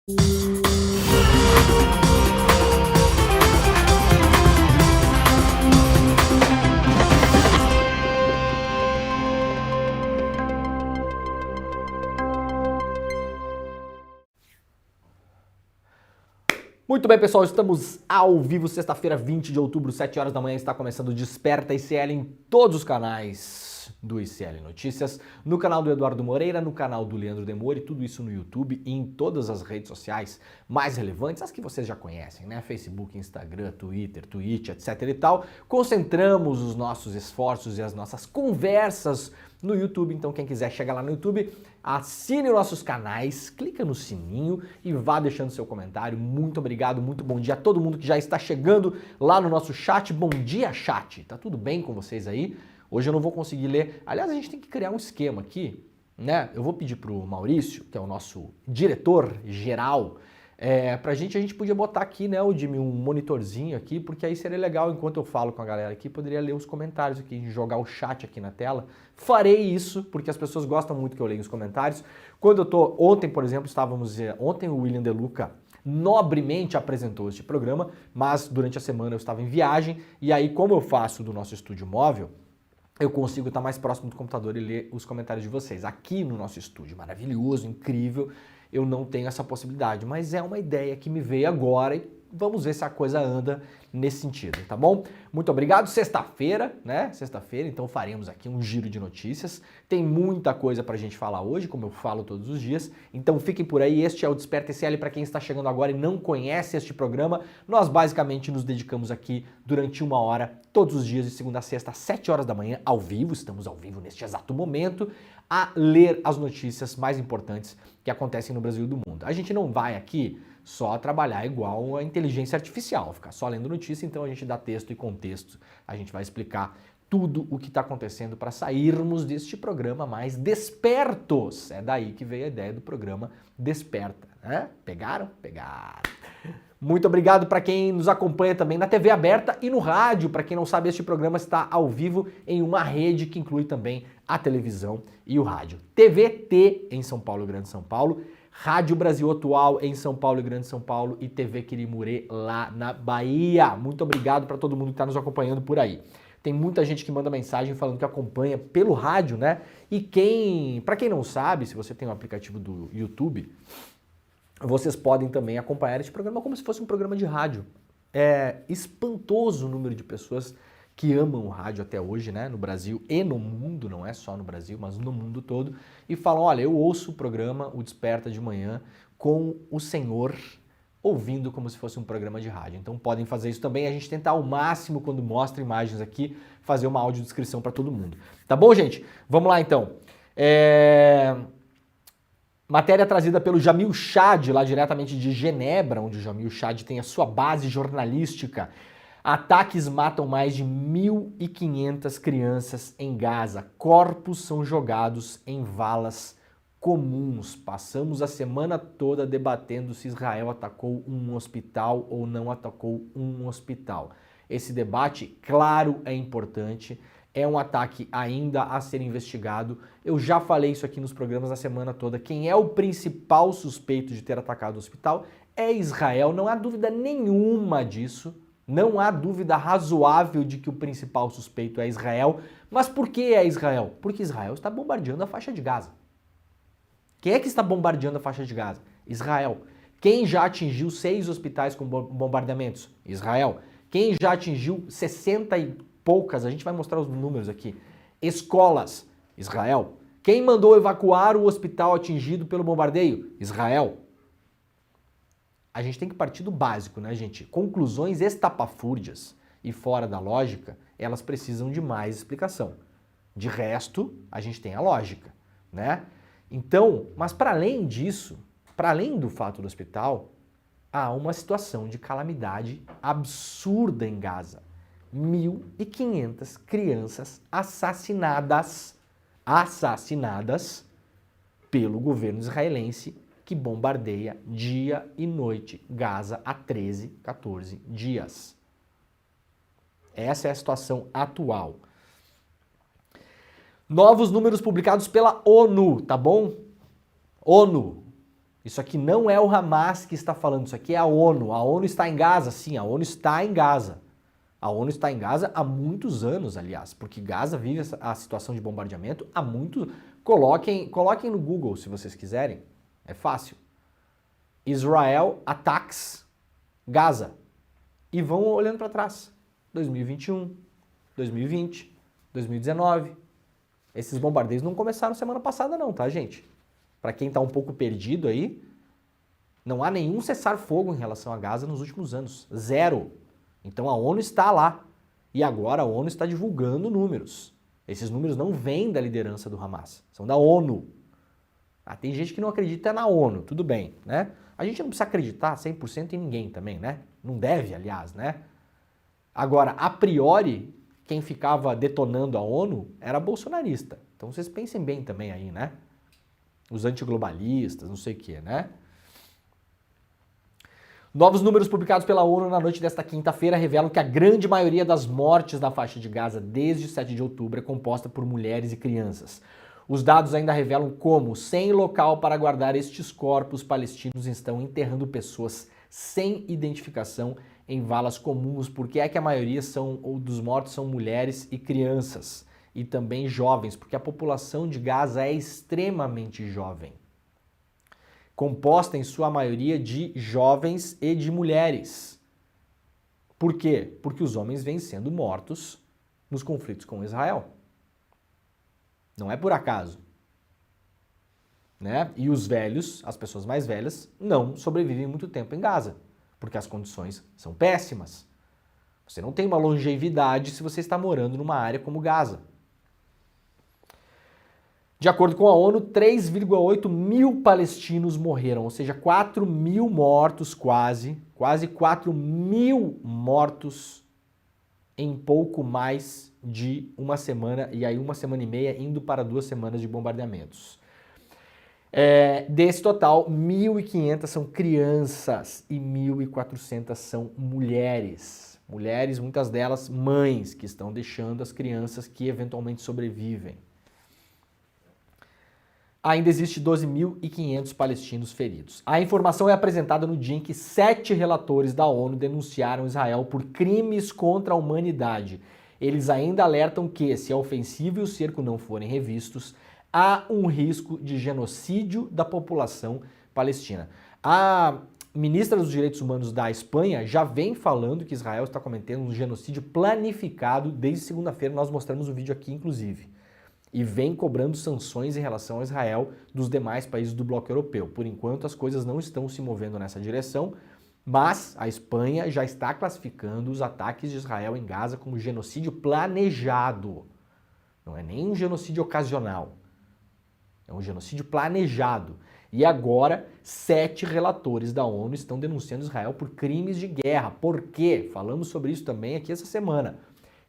Muito bem, pessoal, estamos ao vivo, sexta-feira, 20 de outubro, 7 horas da manhã, está começando o Desperta ICL em todos os canais do ICL Notícias, no canal do Eduardo Moreira, no canal do Leandro Demore, tudo isso no YouTube e em todas as redes sociais mais relevantes, as que vocês já conhecem, né? Facebook, Instagram, Twitter, Twitch, etc e tal. Concentramos os nossos esforços e as nossas conversas no YouTube, então quem quiser chega lá no YouTube, assine os nossos canais, clica no sininho e vá deixando seu comentário. Muito obrigado, muito bom dia a todo mundo que já está chegando lá no nosso chat. Bom dia, chat! Tá tudo bem com vocês aí? Hoje eu não vou conseguir ler. Aliás, a gente tem que criar um esquema aqui, né? Eu vou pedir pro Maurício, que é o nosso diretor geral, a gente podia botar aqui, né, o Jimmy, um monitorzinho aqui, porque aí seria legal, enquanto eu falo com a galera aqui, poderia ler os comentários aqui, jogar o chat aqui na tela. Farei isso, porque as pessoas gostam muito que eu leia os comentários. Quando eu tô, ontem, por exemplo, ontem o William De Luca nobremente apresentou este programa, mas durante a semana eu estava em viagem, e aí como eu faço do nosso estúdio móvel, eu consigo estar mais próximo do computador e ler os comentários de vocês. Aqui no nosso estúdio maravilhoso, incrível, eu não tenho essa possibilidade, mas é uma ideia que me veio agora e vamos ver se a coisa anda nesse sentido, tá bom? Muito obrigado. Sexta-feira, né? Sexta-feira, então faremos aqui um giro de notícias. Tem muita coisa pra gente falar hoje, como eu falo todos os dias. Então fiquem por aí. Este é o Desperta ICL para quem está chegando agora e não conhece este programa. Nós basicamente nos dedicamos aqui durante 1 hora, todos os dias, de segunda a sexta, às 7 horas da manhã, ao vivo. Estamos ao vivo neste exato momento, a ler as notícias mais importantes que acontecem no Brasil e do mundo. A gente não vai aqui só trabalhar igual a inteligência artificial, ficar só lendo notícia, então a gente dá texto e contexto, a gente vai explicar tudo o que está acontecendo para sairmos deste programa mais despertos. É daí que veio a ideia do programa Desperta, né? Pegaram? Pegaram. Muito obrigado para quem nos acompanha também na TV aberta e no rádio. Para quem não sabe, este programa está ao vivo em uma rede que inclui também a televisão e o rádio. TVT em São Paulo, Grande São Paulo, Rádio Brasil Atual em São Paulo e Grande São Paulo e TV Quirimurê lá na Bahia. Muito obrigado para todo mundo que está nos acompanhando por aí. Tem muita gente que manda mensagem falando que acompanha pelo rádio, né? E para quem não sabe, se você tem um aplicativo do YouTube, vocês podem também acompanhar este programa como se fosse um programa de rádio. É espantoso o número de pessoas que amam o rádio até hoje, né, no Brasil e no mundo, não é só no Brasil, mas no mundo todo, e falam, olha, eu ouço o programa, o Desperta de Manhã, com o senhor ouvindo como se fosse um programa de rádio. Então podem fazer isso também, a gente tenta ao máximo, quando mostra imagens aqui, fazer uma audiodescrição para todo mundo. Tá bom, gente? Vamos lá, então. Matéria trazida pelo Jamil Chad, lá diretamente de Genebra, onde o Jamil Chad tem a sua base jornalística. Ataques matam mais de 1.500 crianças em Gaza. Corpos são jogados em valas comuns. Passamos a semana toda debatendo se Israel atacou um hospital ou não atacou um hospital. Esse debate, claro, é importante. É um ataque ainda a ser investigado. Eu já falei isso aqui nos programas a semana toda. Quem é o principal suspeito de ter atacado o hospital é Israel. Não há dúvida nenhuma disso. Não há dúvida razoável de que o principal suspeito é Israel. Mas por que é Israel? Porque Israel está bombardeando a faixa de Gaza. Quem é que está bombardeando a faixa de Gaza? Israel. Quem já atingiu 6 hospitais com bombardeamentos? Israel. Quem já atingiu 60 e poucas, a gente vai mostrar os números aqui, escolas? Israel. Quem mandou evacuar o hospital atingido pelo bombardeio? Israel. A gente tem que partir do básico, né, gente? Conclusões estapafúrdias e fora da lógica, elas precisam de mais explicação. De resto, a gente tem a lógica, né? Então, mas para além disso, para além do fato do hospital, há uma situação de calamidade absurda em Gaza. 1.500 crianças assassinadas pelo governo israelense que bombardeia dia e noite Gaza há 13, 14 dias. Essa é a situação atual. Novos números publicados pela ONU, tá bom? ONU. Isso aqui não é o Hamas que está falando, isso aqui é a ONU. A ONU está em Gaza, sim, a ONU está em Gaza. A ONU está em Gaza há muitos anos, aliás, porque Gaza vive a situação de bombardeamento há muito... Coloquem no Google se vocês quiserem, é fácil. Israel attacks Gaza. E vão olhando para trás. 2021, 2020, 2019. Esses bombardeios não começaram semana passada não, tá, gente? Para quem está um pouco perdido aí, não há nenhum cessar-fogo em relação a Gaza nos últimos anos. Zero. Então a ONU está lá. E agora a ONU está divulgando números. Esses números não vêm da liderança do Hamas, são da ONU. Tem gente que não acredita na ONU, tudo bem, né? A gente não precisa acreditar 100% em ninguém também, né? Não deve, aliás, né? Agora, a priori, quem ficava detonando a ONU era bolsonarista. Então vocês pensem bem também aí, né? Os antiglobalistas, não sei o quê, né? Novos números publicados pela ONU na noite desta quinta-feira revelam que a grande maioria das mortes na faixa de Gaza desde 7 de outubro é composta por mulheres e crianças. Os dados ainda revelam como, sem local para guardar estes corpos, palestinos estão enterrando pessoas sem identificação em valas comuns. Porque é que a maioria dos mortos são mulheres e crianças, e também jovens, porque a população de Gaza é extremamente jovem. Composta em sua maioria de jovens e de mulheres. Por quê? Porque os homens vêm sendo mortos nos conflitos com Israel. Não é por acaso. Né? E os velhos, as pessoas mais velhas, não sobrevivem muito tempo em Gaza, porque as condições são péssimas. Você não tem uma longevidade se você está morando numa área como Gaza. De acordo com a ONU, 3,8 mil palestinos morreram, ou seja, 4 mil mortos quase 4 mil mortos em pouco mais de uma semana, e aí uma semana e meia indo para 2 semanas de bombardeamentos. Desse total, 1.500 são crianças e 1.400 são mulheres. Mulheres, muitas delas mães, que estão deixando as crianças que eventualmente sobrevivem. Ainda existe 12.500 palestinos feridos. A informação é apresentada no dia em que 7 relatores da ONU denunciaram Israel por crimes contra a humanidade. Eles ainda alertam que, se a ofensiva e o cerco não forem revistos, há um risco de genocídio da população palestina. A ministra dos Direitos Humanos da Espanha já vem falando que Israel está cometendo um genocídio planificado desde segunda-feira. Nós mostramos o vídeo aqui, inclusive. E vem cobrando sanções em relação a Israel dos demais países do bloco europeu. Por enquanto, as coisas não estão se movendo nessa direção, mas a Espanha já está classificando os ataques de Israel em Gaza como genocídio planejado. Não é nem um genocídio ocasional, é um genocídio planejado. E agora, 7 relatores da ONU estão denunciando Israel por crimes de guerra. Por quê? Falamos sobre isso também aqui essa semana.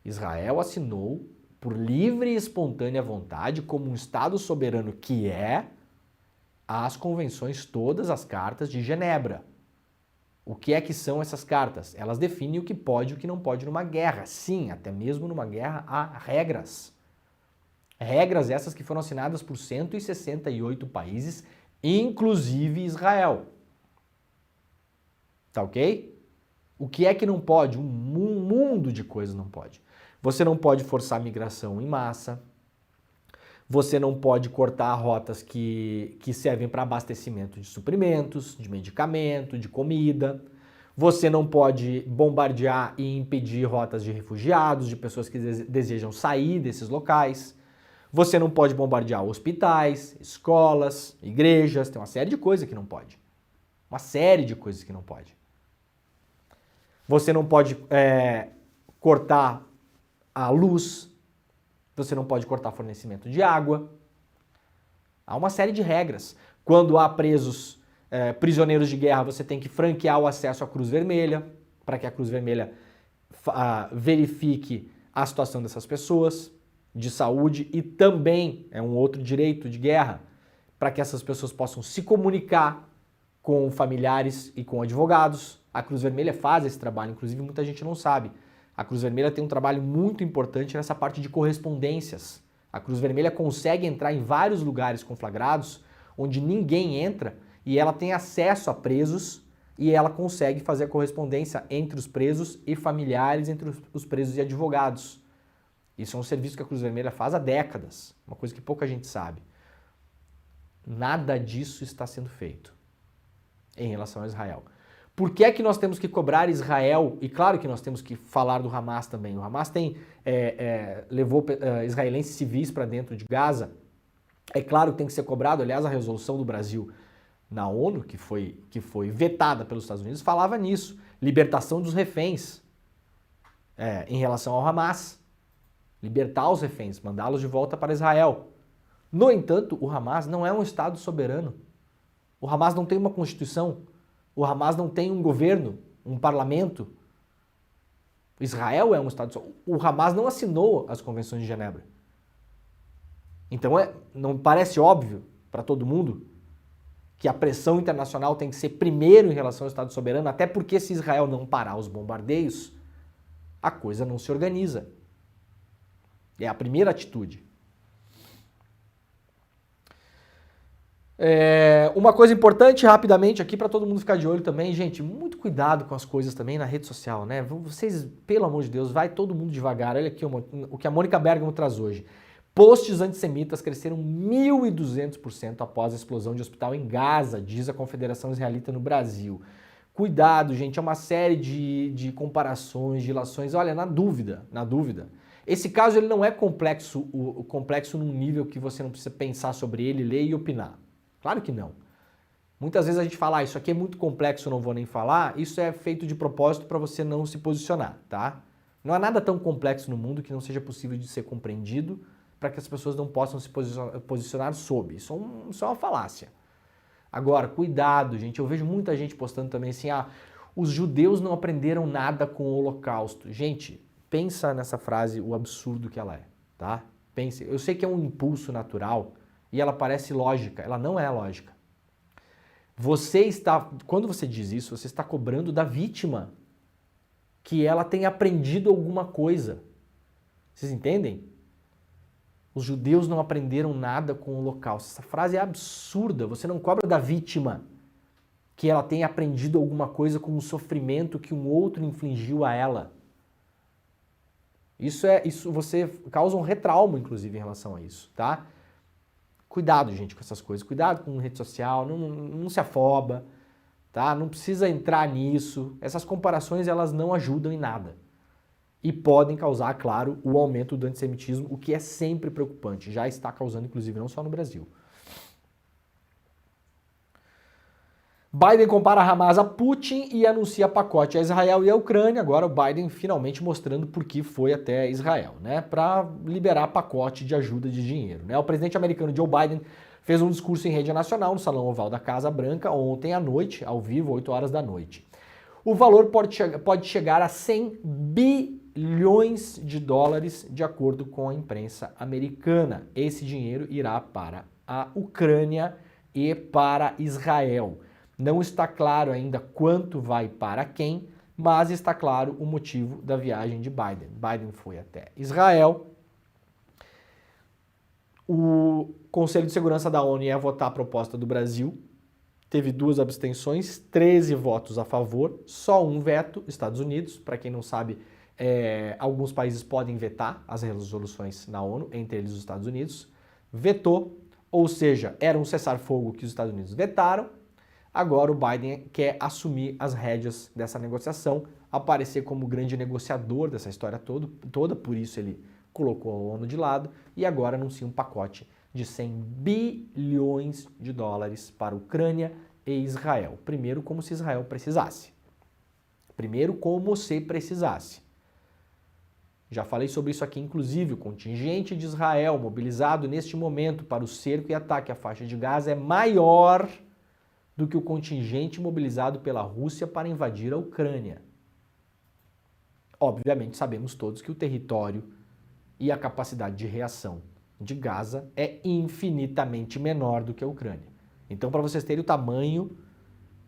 Israel assinou por livre e espontânea vontade, como um Estado soberano que é, as convenções, todas as cartas de Genebra. O que é que são essas cartas? Elas definem o que pode e o que não pode numa guerra. Sim, até mesmo numa guerra há regras. Regras essas que foram assinadas por 168 países, inclusive Israel. Tá ok? O que é que não pode? Um mundo de coisas não pode. Você não pode forçar a migração em massa, você não pode cortar rotas que servem para abastecimento de suprimentos, de medicamento, de comida, você não pode bombardear e impedir rotas de refugiados, de pessoas que desejam sair desses locais, você não pode bombardear hospitais, escolas, igrejas, tem uma série de coisas que não pode. Uma série de coisas que não pode. Você não pode cortar a luz, você não pode cortar fornecimento de água. Há uma série de regras. Quando há prisioneiros de guerra, você tem que franquear o acesso à Cruz Vermelha, para que a Cruz Vermelha verifique a situação dessas pessoas, de saúde, e também é um outro direito de guerra, para que essas pessoas possam se comunicar com familiares e com advogados. A Cruz Vermelha faz esse trabalho, inclusive muita gente não sabe. A Cruz Vermelha tem um trabalho muito importante nessa parte de correspondências. A Cruz Vermelha consegue entrar em vários lugares conflagrados onde ninguém entra e ela tem acesso a presos e ela consegue fazer a correspondência entre os presos e familiares, entre os presos e advogados. Isso é um serviço que a Cruz Vermelha faz há décadas, uma coisa que pouca gente sabe. Nada disso está sendo feito em relação a Israel. Por que é que nós temos que cobrar Israel? E claro que nós temos que falar do Hamas também. O Hamas levou israelenses civis para dentro de Gaza. É claro que tem que ser cobrado. Aliás, a resolução do Brasil na ONU, que foi vetada pelos Estados Unidos, falava nisso. Libertação dos reféns em relação ao Hamas. Libertar os reféns, mandá-los de volta para Israel. No entanto, o Hamas não é um Estado soberano. O Hamas não tem uma constituição. O Hamas não tem um governo, um parlamento. Israel é um Estado soberano. O Hamas não assinou as convenções de Genebra. Então, não parece óbvio para todo mundo que a pressão internacional tem que ser primeiro em relação ao Estado soberano, até porque se Israel não parar os bombardeios, a coisa não se organiza. É a primeira atitude. Uma coisa importante, rapidamente, aqui para todo mundo ficar de olho também, gente, muito cuidado com as coisas também na rede social, né? Vocês, pelo amor de Deus, vai todo mundo devagar. Olha aqui o que a Mônica Bergamo traz hoje. Posts antissemitas cresceram 1.200% após a explosão de hospital em Gaza, diz a Confederação Israelita no Brasil. Cuidado, gente, é uma série de comparações, de ilações. Olha, na dúvida. Esse caso ele não é complexo num nível que você não precisa pensar sobre ele, ler e opinar. Claro que não. Muitas vezes a gente fala, isso aqui é muito complexo, não vou nem falar. Isso é feito de propósito para você não se posicionar, tá? Não há nada tão complexo no mundo que não seja possível de ser compreendido para que as pessoas não possam se posicionar sobre. Isso é uma falácia. Agora, cuidado, gente. Eu vejo muita gente postando também assim, os judeus não aprenderam nada com o Holocausto. Gente, pensa nessa frase, o absurdo que ela é, tá? Pense. Eu sei que é um impulso natural e ela parece lógica. Ela não é lógica. Quando você diz isso, você está cobrando da vítima que ela tenha aprendido alguma coisa. Vocês entendem? Os judeus não aprenderam nada com o Holocausto. Essa frase é absurda. Você não cobra da vítima que ela tenha aprendido alguma coisa com o sofrimento que um outro infligiu a ela. Isso você causa um retrauma, inclusive, em relação a isso, tá? Cuidado, gente, com essas coisas. Cuidado com rede social, não se afoba, tá? Não precisa entrar nisso. Essas comparações, elas não ajudam em nada. E podem causar, claro, o aumento do antissemitismo, o que é sempre preocupante. Já está causando, inclusive, não só no Brasil. Biden compara Hamas a Putin e anuncia pacote a Israel e a Ucrânia. Agora o Biden finalmente mostrando por que foi até Israel, né? Para liberar pacote de ajuda de dinheiro, né? O presidente americano Joe Biden fez um discurso em rede nacional no Salão Oval da Casa Branca ontem à noite, ao vivo, 8 horas da noite. O valor pode chegar a 100 bilhões de dólares, de acordo com a imprensa americana. Esse dinheiro irá para a Ucrânia e para Israel. Não está claro ainda quanto vai para quem, mas está claro o motivo da viagem de Biden. Biden foi até Israel. O Conselho de Segurança da ONU ia votar a proposta do Brasil. Teve 2 abstenções, 13 votos a favor, só um veto, Estados Unidos. Para quem não sabe, alguns países podem vetar as resoluções na ONU, entre eles os Estados Unidos. Vetou, ou seja, era um cessar-fogo que os Estados Unidos vetaram. Agora o Biden quer assumir as rédeas dessa negociação, aparecer como grande negociador dessa história toda, por isso ele colocou a ONU de lado e agora anuncia um pacote de 100 bilhões de dólares para a Ucrânia e Israel. Primeiro, como se Israel precisasse. Já falei sobre isso aqui, inclusive, o contingente de Israel mobilizado neste momento para o cerco e ataque à faixa de Gaza é maior do que o contingente mobilizado pela Rússia para invadir a Ucrânia. Obviamente, sabemos todos que o território e a capacidade de reação de Gaza é infinitamente menor do que a Ucrânia. Então, para vocês terem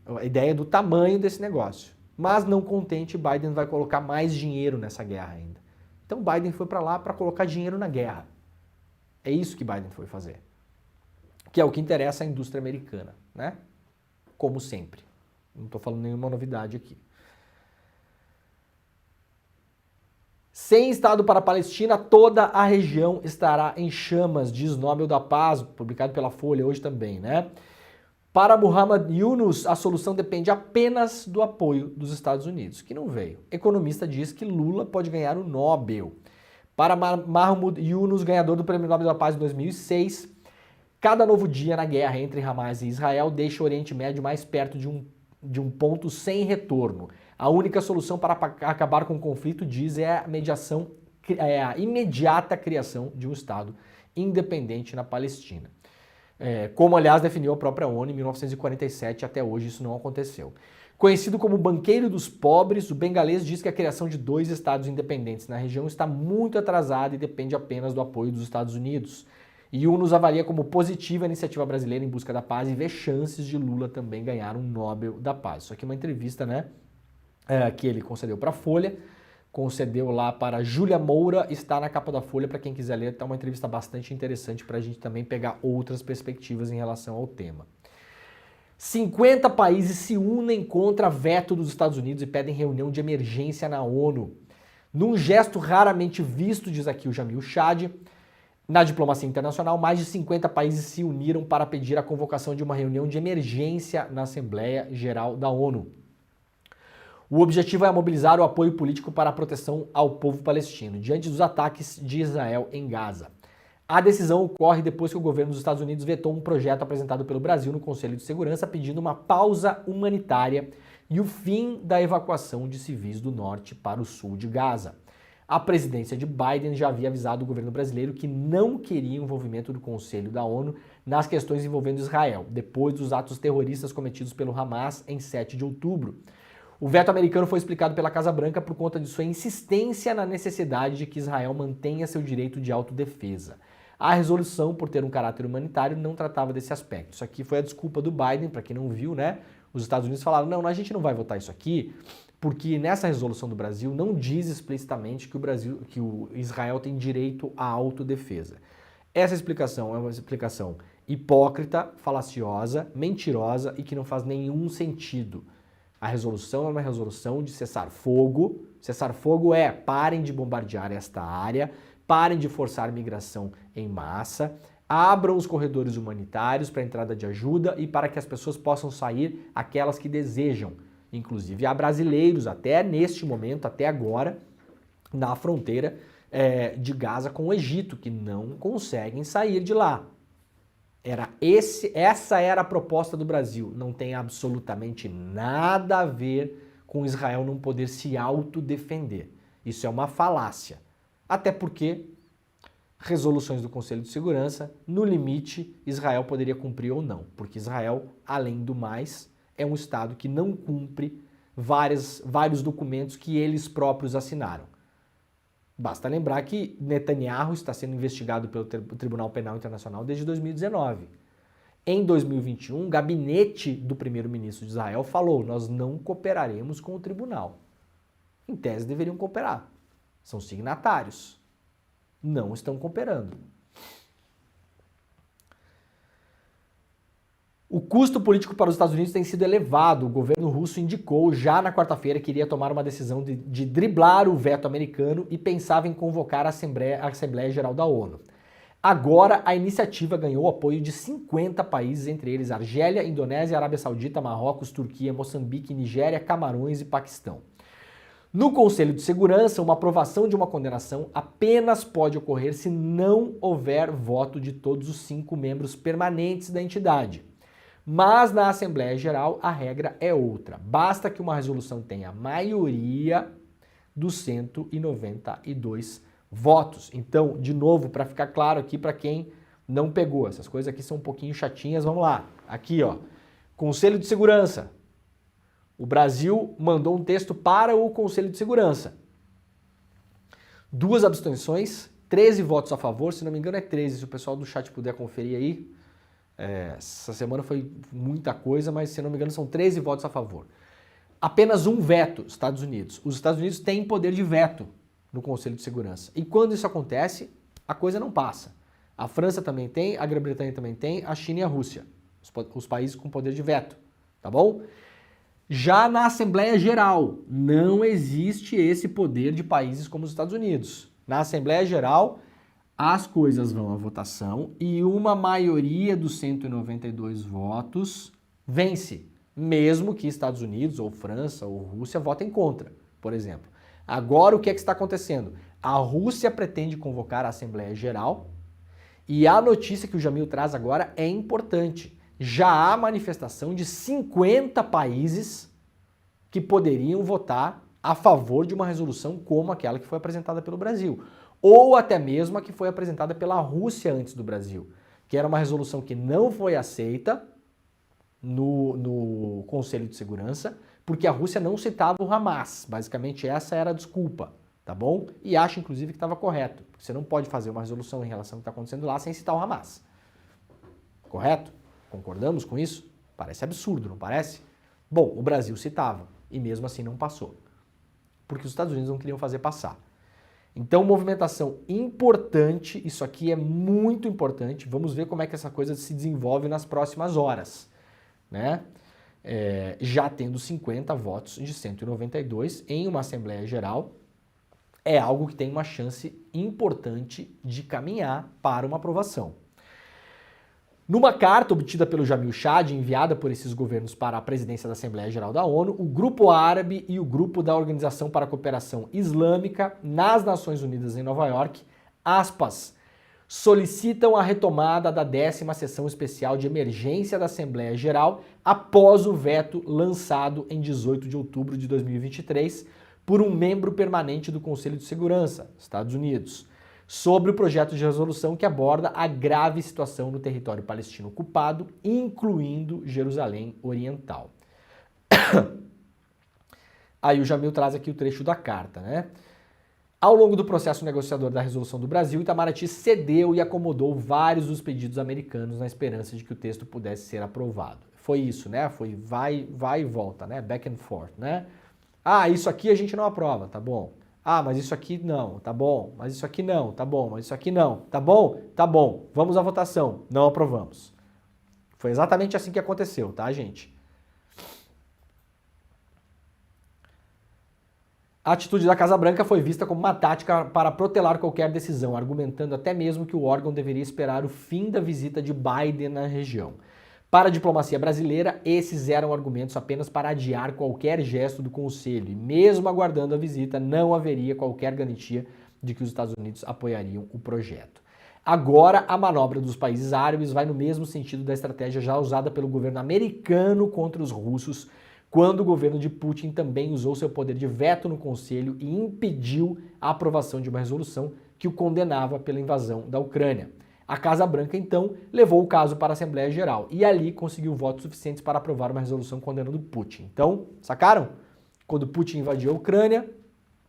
a ideia do tamanho desse negócio. Mas não contente, Biden vai colocar mais dinheiro nessa guerra ainda. Então, Biden foi para lá para colocar dinheiro na guerra. É isso que Biden foi fazer. Que é o que interessa à indústria americana, né? como sempre. Não estou falando nenhuma novidade aqui. Sem Estado para a Palestina, toda a região estará em chamas, diz Nobel da Paz, publicado pela Folha hoje também, né? Para Muhammad Yunus, a solução depende apenas do apoio dos Estados Unidos, que não veio. Economista diz que Lula pode ganhar o Nobel. Para Mahmoud Yunus, ganhador do Prêmio Nobel da Paz em 2006, cada novo dia na guerra entre Hamas e Israel deixa o Oriente Médio mais perto de um ponto sem retorno. A única solução para acabar com o conflito, diz, é a imediata criação de um Estado independente na Palestina. Como, aliás, definiu a própria ONU em 1947, até hoje isso não aconteceu. Conhecido como banqueiro dos pobres, o bengalês diz que a criação de 2 estados independentes na região está muito atrasada e depende apenas do apoio dos Estados Unidos. E Yunus avalia como positiva a iniciativa brasileira em busca da paz e vê chances de Lula também ganhar um Nobel da Paz. Isso aqui é uma entrevista, né, que ele concedeu para a Folha, concedeu lá para Júlia Moura, está na capa da Folha para quem quiser ler, está uma entrevista bastante interessante para a gente também pegar outras perspectivas em relação ao tema. 50 países se unem contra veto dos Estados Unidos e pedem reunião de emergência na ONU. Num gesto raramente visto, diz aqui o Jamil Chad, na diplomacia internacional, mais de 50 países se uniram para pedir a convocação de uma reunião de emergência na Assembleia Geral da ONU. O objetivo é mobilizar o apoio político para a proteção ao povo palestino, diante dos ataques de Israel em Gaza. A decisão ocorre depois que o governo dos Estados Unidos vetou um projeto apresentado pelo Brasil no Conselho de Segurança pedindo uma pausa humanitária e o fim da evacuação de civis do norte para o sul de Gaza. A presidência de Biden já havia avisado o governo brasileiro que não queria o envolvimento do Conselho da ONU nas questões envolvendo Israel, depois dos atos terroristas cometidos pelo Hamas em 7 de outubro. O veto americano foi explicado pela Casa Branca por conta de sua insistência na necessidade de que Israel mantenha seu direito de autodefesa. A resolução, por ter um caráter humanitário, não tratava desse aspecto. Isso aqui foi a desculpa do Biden, para quem não viu, né? Os Estados Unidos falaram, não, a gente não vai votar isso aqui, porque nessa resolução do Brasil não diz explicitamente que o Israel tem direito à autodefesa. Essa explicação é uma explicação hipócrita, falaciosa, mentirosa e que não faz nenhum sentido. A resolução é uma resolução de cessar fogo. Cessar fogo é parem de bombardear esta área, parem de forçar migração em massa, abram os corredores humanitários para a entrada de ajuda e para que as pessoas possam sair aquelas que desejam. Inclusive há brasileiros até neste momento, até agora, na fronteira de Gaza com o Egito, que não conseguem sair de lá. Essa era a proposta do Brasil. Não tem absolutamente nada a ver com Israel não poder se autodefender. Isso é uma falácia. Até porque resoluções do Conselho de Segurança, no limite, Israel poderia cumprir ou não. Porque Israel, além do mais, é um Estado que não cumpre vários documentos que eles próprios assinaram. Basta lembrar que Netanyahu está sendo investigado pelo Tribunal Penal Internacional desde 2019. Em 2021, o gabinete do primeiro-ministro de Israel falou, nós não cooperaremos com o tribunal. Em tese deveriam cooperar. São signatários. Não estão cooperando. O custo político para os Estados Unidos tem sido elevado. O governo russo indicou já na quarta-feira que iria tomar uma decisão de driblar o veto americano e pensava em convocar a Assembleia Geral da ONU. Agora, a iniciativa ganhou o apoio de 50 países, entre eles Argélia, Indonésia, Arábia Saudita, Marrocos, Turquia, Moçambique, Nigéria, Camarões e Paquistão. No Conselho de Segurança, uma aprovação de uma condenação apenas pode ocorrer se não houver voto de todos os 5 membros permanentes da entidade. Mas na Assembleia Geral a regra é outra. Basta que uma resolução tenha a maioria dos 192 votos. Então, de novo, para ficar claro aqui para quem não pegou, essas coisas aqui são um pouquinho chatinhas, vamos lá. Aqui, ó, Conselho de Segurança. O Brasil mandou um texto para o Conselho de Segurança. 2 abstenções, 13 votos a favor, se não me engano é 13, se o pessoal do chat puder conferir aí. Essa semana foi muita coisa, mas se não me engano são 13 votos a favor. Apenas um veto, Estados Unidos. Os Estados Unidos têm poder de veto no Conselho de Segurança. E quando isso acontece, a coisa não passa. A França também tem, a Grã-Bretanha também tem, a China e a Rússia. Os países com poder de veto. tá bom? Já na Assembleia Geral, não existe esse poder de países como os Estados Unidos. Na Assembleia Geral, as coisas vão à votação e uma maioria dos 192 votos vence, mesmo que Estados Unidos, ou França, ou Rússia votem contra, por exemplo. Agora, o que é que está acontecendo? A Rússia pretende convocar a Assembleia Geral e a notícia que o Jamil traz agora é importante. Já há manifestação de 50 países que poderiam votar a favor de uma resolução como aquela que foi apresentada pelo Brasil, ou até mesmo a que foi apresentada pela Rússia antes do Brasil, que era uma resolução que não foi aceita no Conselho de Segurança, porque a Rússia não citava o Hamas. Basicamente essa era a desculpa, tá bom? E acho inclusive que estava correto, porque você não pode fazer uma resolução em relação ao que está acontecendo lá sem citar o Hamas. Correto? Concordamos com isso? Parece absurdo, não parece? Bom, o Brasil citava e mesmo assim não passou, porque os Estados Unidos não queriam fazer passar. Então, movimentação importante, isso aqui é muito importante, vamos ver como é que essa coisa se desenvolve nas próximas horas, né? Já tendo 50 votos de 192 em uma Assembleia Geral, é algo que tem uma chance importante de caminhar para uma aprovação. Numa carta obtida pelo Jamil Chad, enviada por esses governos para a presidência da Assembleia Geral da ONU, o Grupo Árabe e o Grupo da Organização para a Cooperação Islâmica nas Nações Unidas em Nova York, aspas, solicitam a retomada da 10ª Sessão Especial de Emergência da Assembleia Geral após o veto lançado em 18 de outubro de 2023 por um membro permanente do Conselho de Segurança, Estados Unidos, sobre o projeto de resolução que aborda a grave situação no território palestino ocupado, incluindo Jerusalém Oriental. Aí o Jamil traz aqui o trecho da carta, né? Ao longo do processo negociador da resolução do Brasil, Itamaraty cedeu e acomodou vários dos pedidos americanos na esperança de que o texto pudesse ser aprovado. Foi isso, né? Foi vai e volta, né? Back and forth, né? Ah, isso aqui a gente não aprova, tá bom. Ah, mas isso aqui não, tá bom. Mas isso aqui não, tá bom. Mas isso aqui não, tá bom? Tá bom. Vamos à votação. Não aprovamos. Foi exatamente assim que aconteceu, tá, gente? A atitude da Casa Branca foi vista como uma tática para protelar qualquer decisão, argumentando até mesmo que o órgão deveria esperar o fim da visita de Biden na região. Para a diplomacia brasileira, esses eram argumentos apenas para adiar qualquer gesto do Conselho, e mesmo aguardando a visita, não haveria qualquer garantia de que os Estados Unidos apoiariam o projeto. Agora, a manobra dos países árabes vai no mesmo sentido da estratégia já usada pelo governo americano contra os russos, quando o governo de Putin também usou seu poder de veto no Conselho e impediu a aprovação de uma resolução que o condenava pela invasão da Ucrânia. A Casa Branca, então, levou o caso para a Assembleia Geral e ali conseguiu votos suficientes para aprovar uma resolução condenando Putin. Então, sacaram? Quando Putin invadiu a Ucrânia,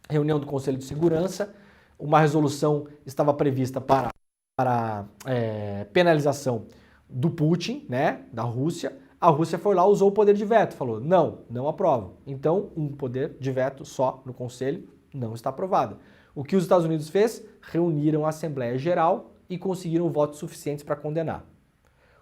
reunião do Conselho de Segurança, uma resolução estava prevista para penalização do Putin, né, da Rússia. A Rússia foi lá, usou o poder de veto, falou, não aprovo. Então, um poder de veto só no Conselho não está aprovado. O que os Estados Unidos fez? Reuniram a Assembleia Geral e conseguiram votos suficientes para condenar.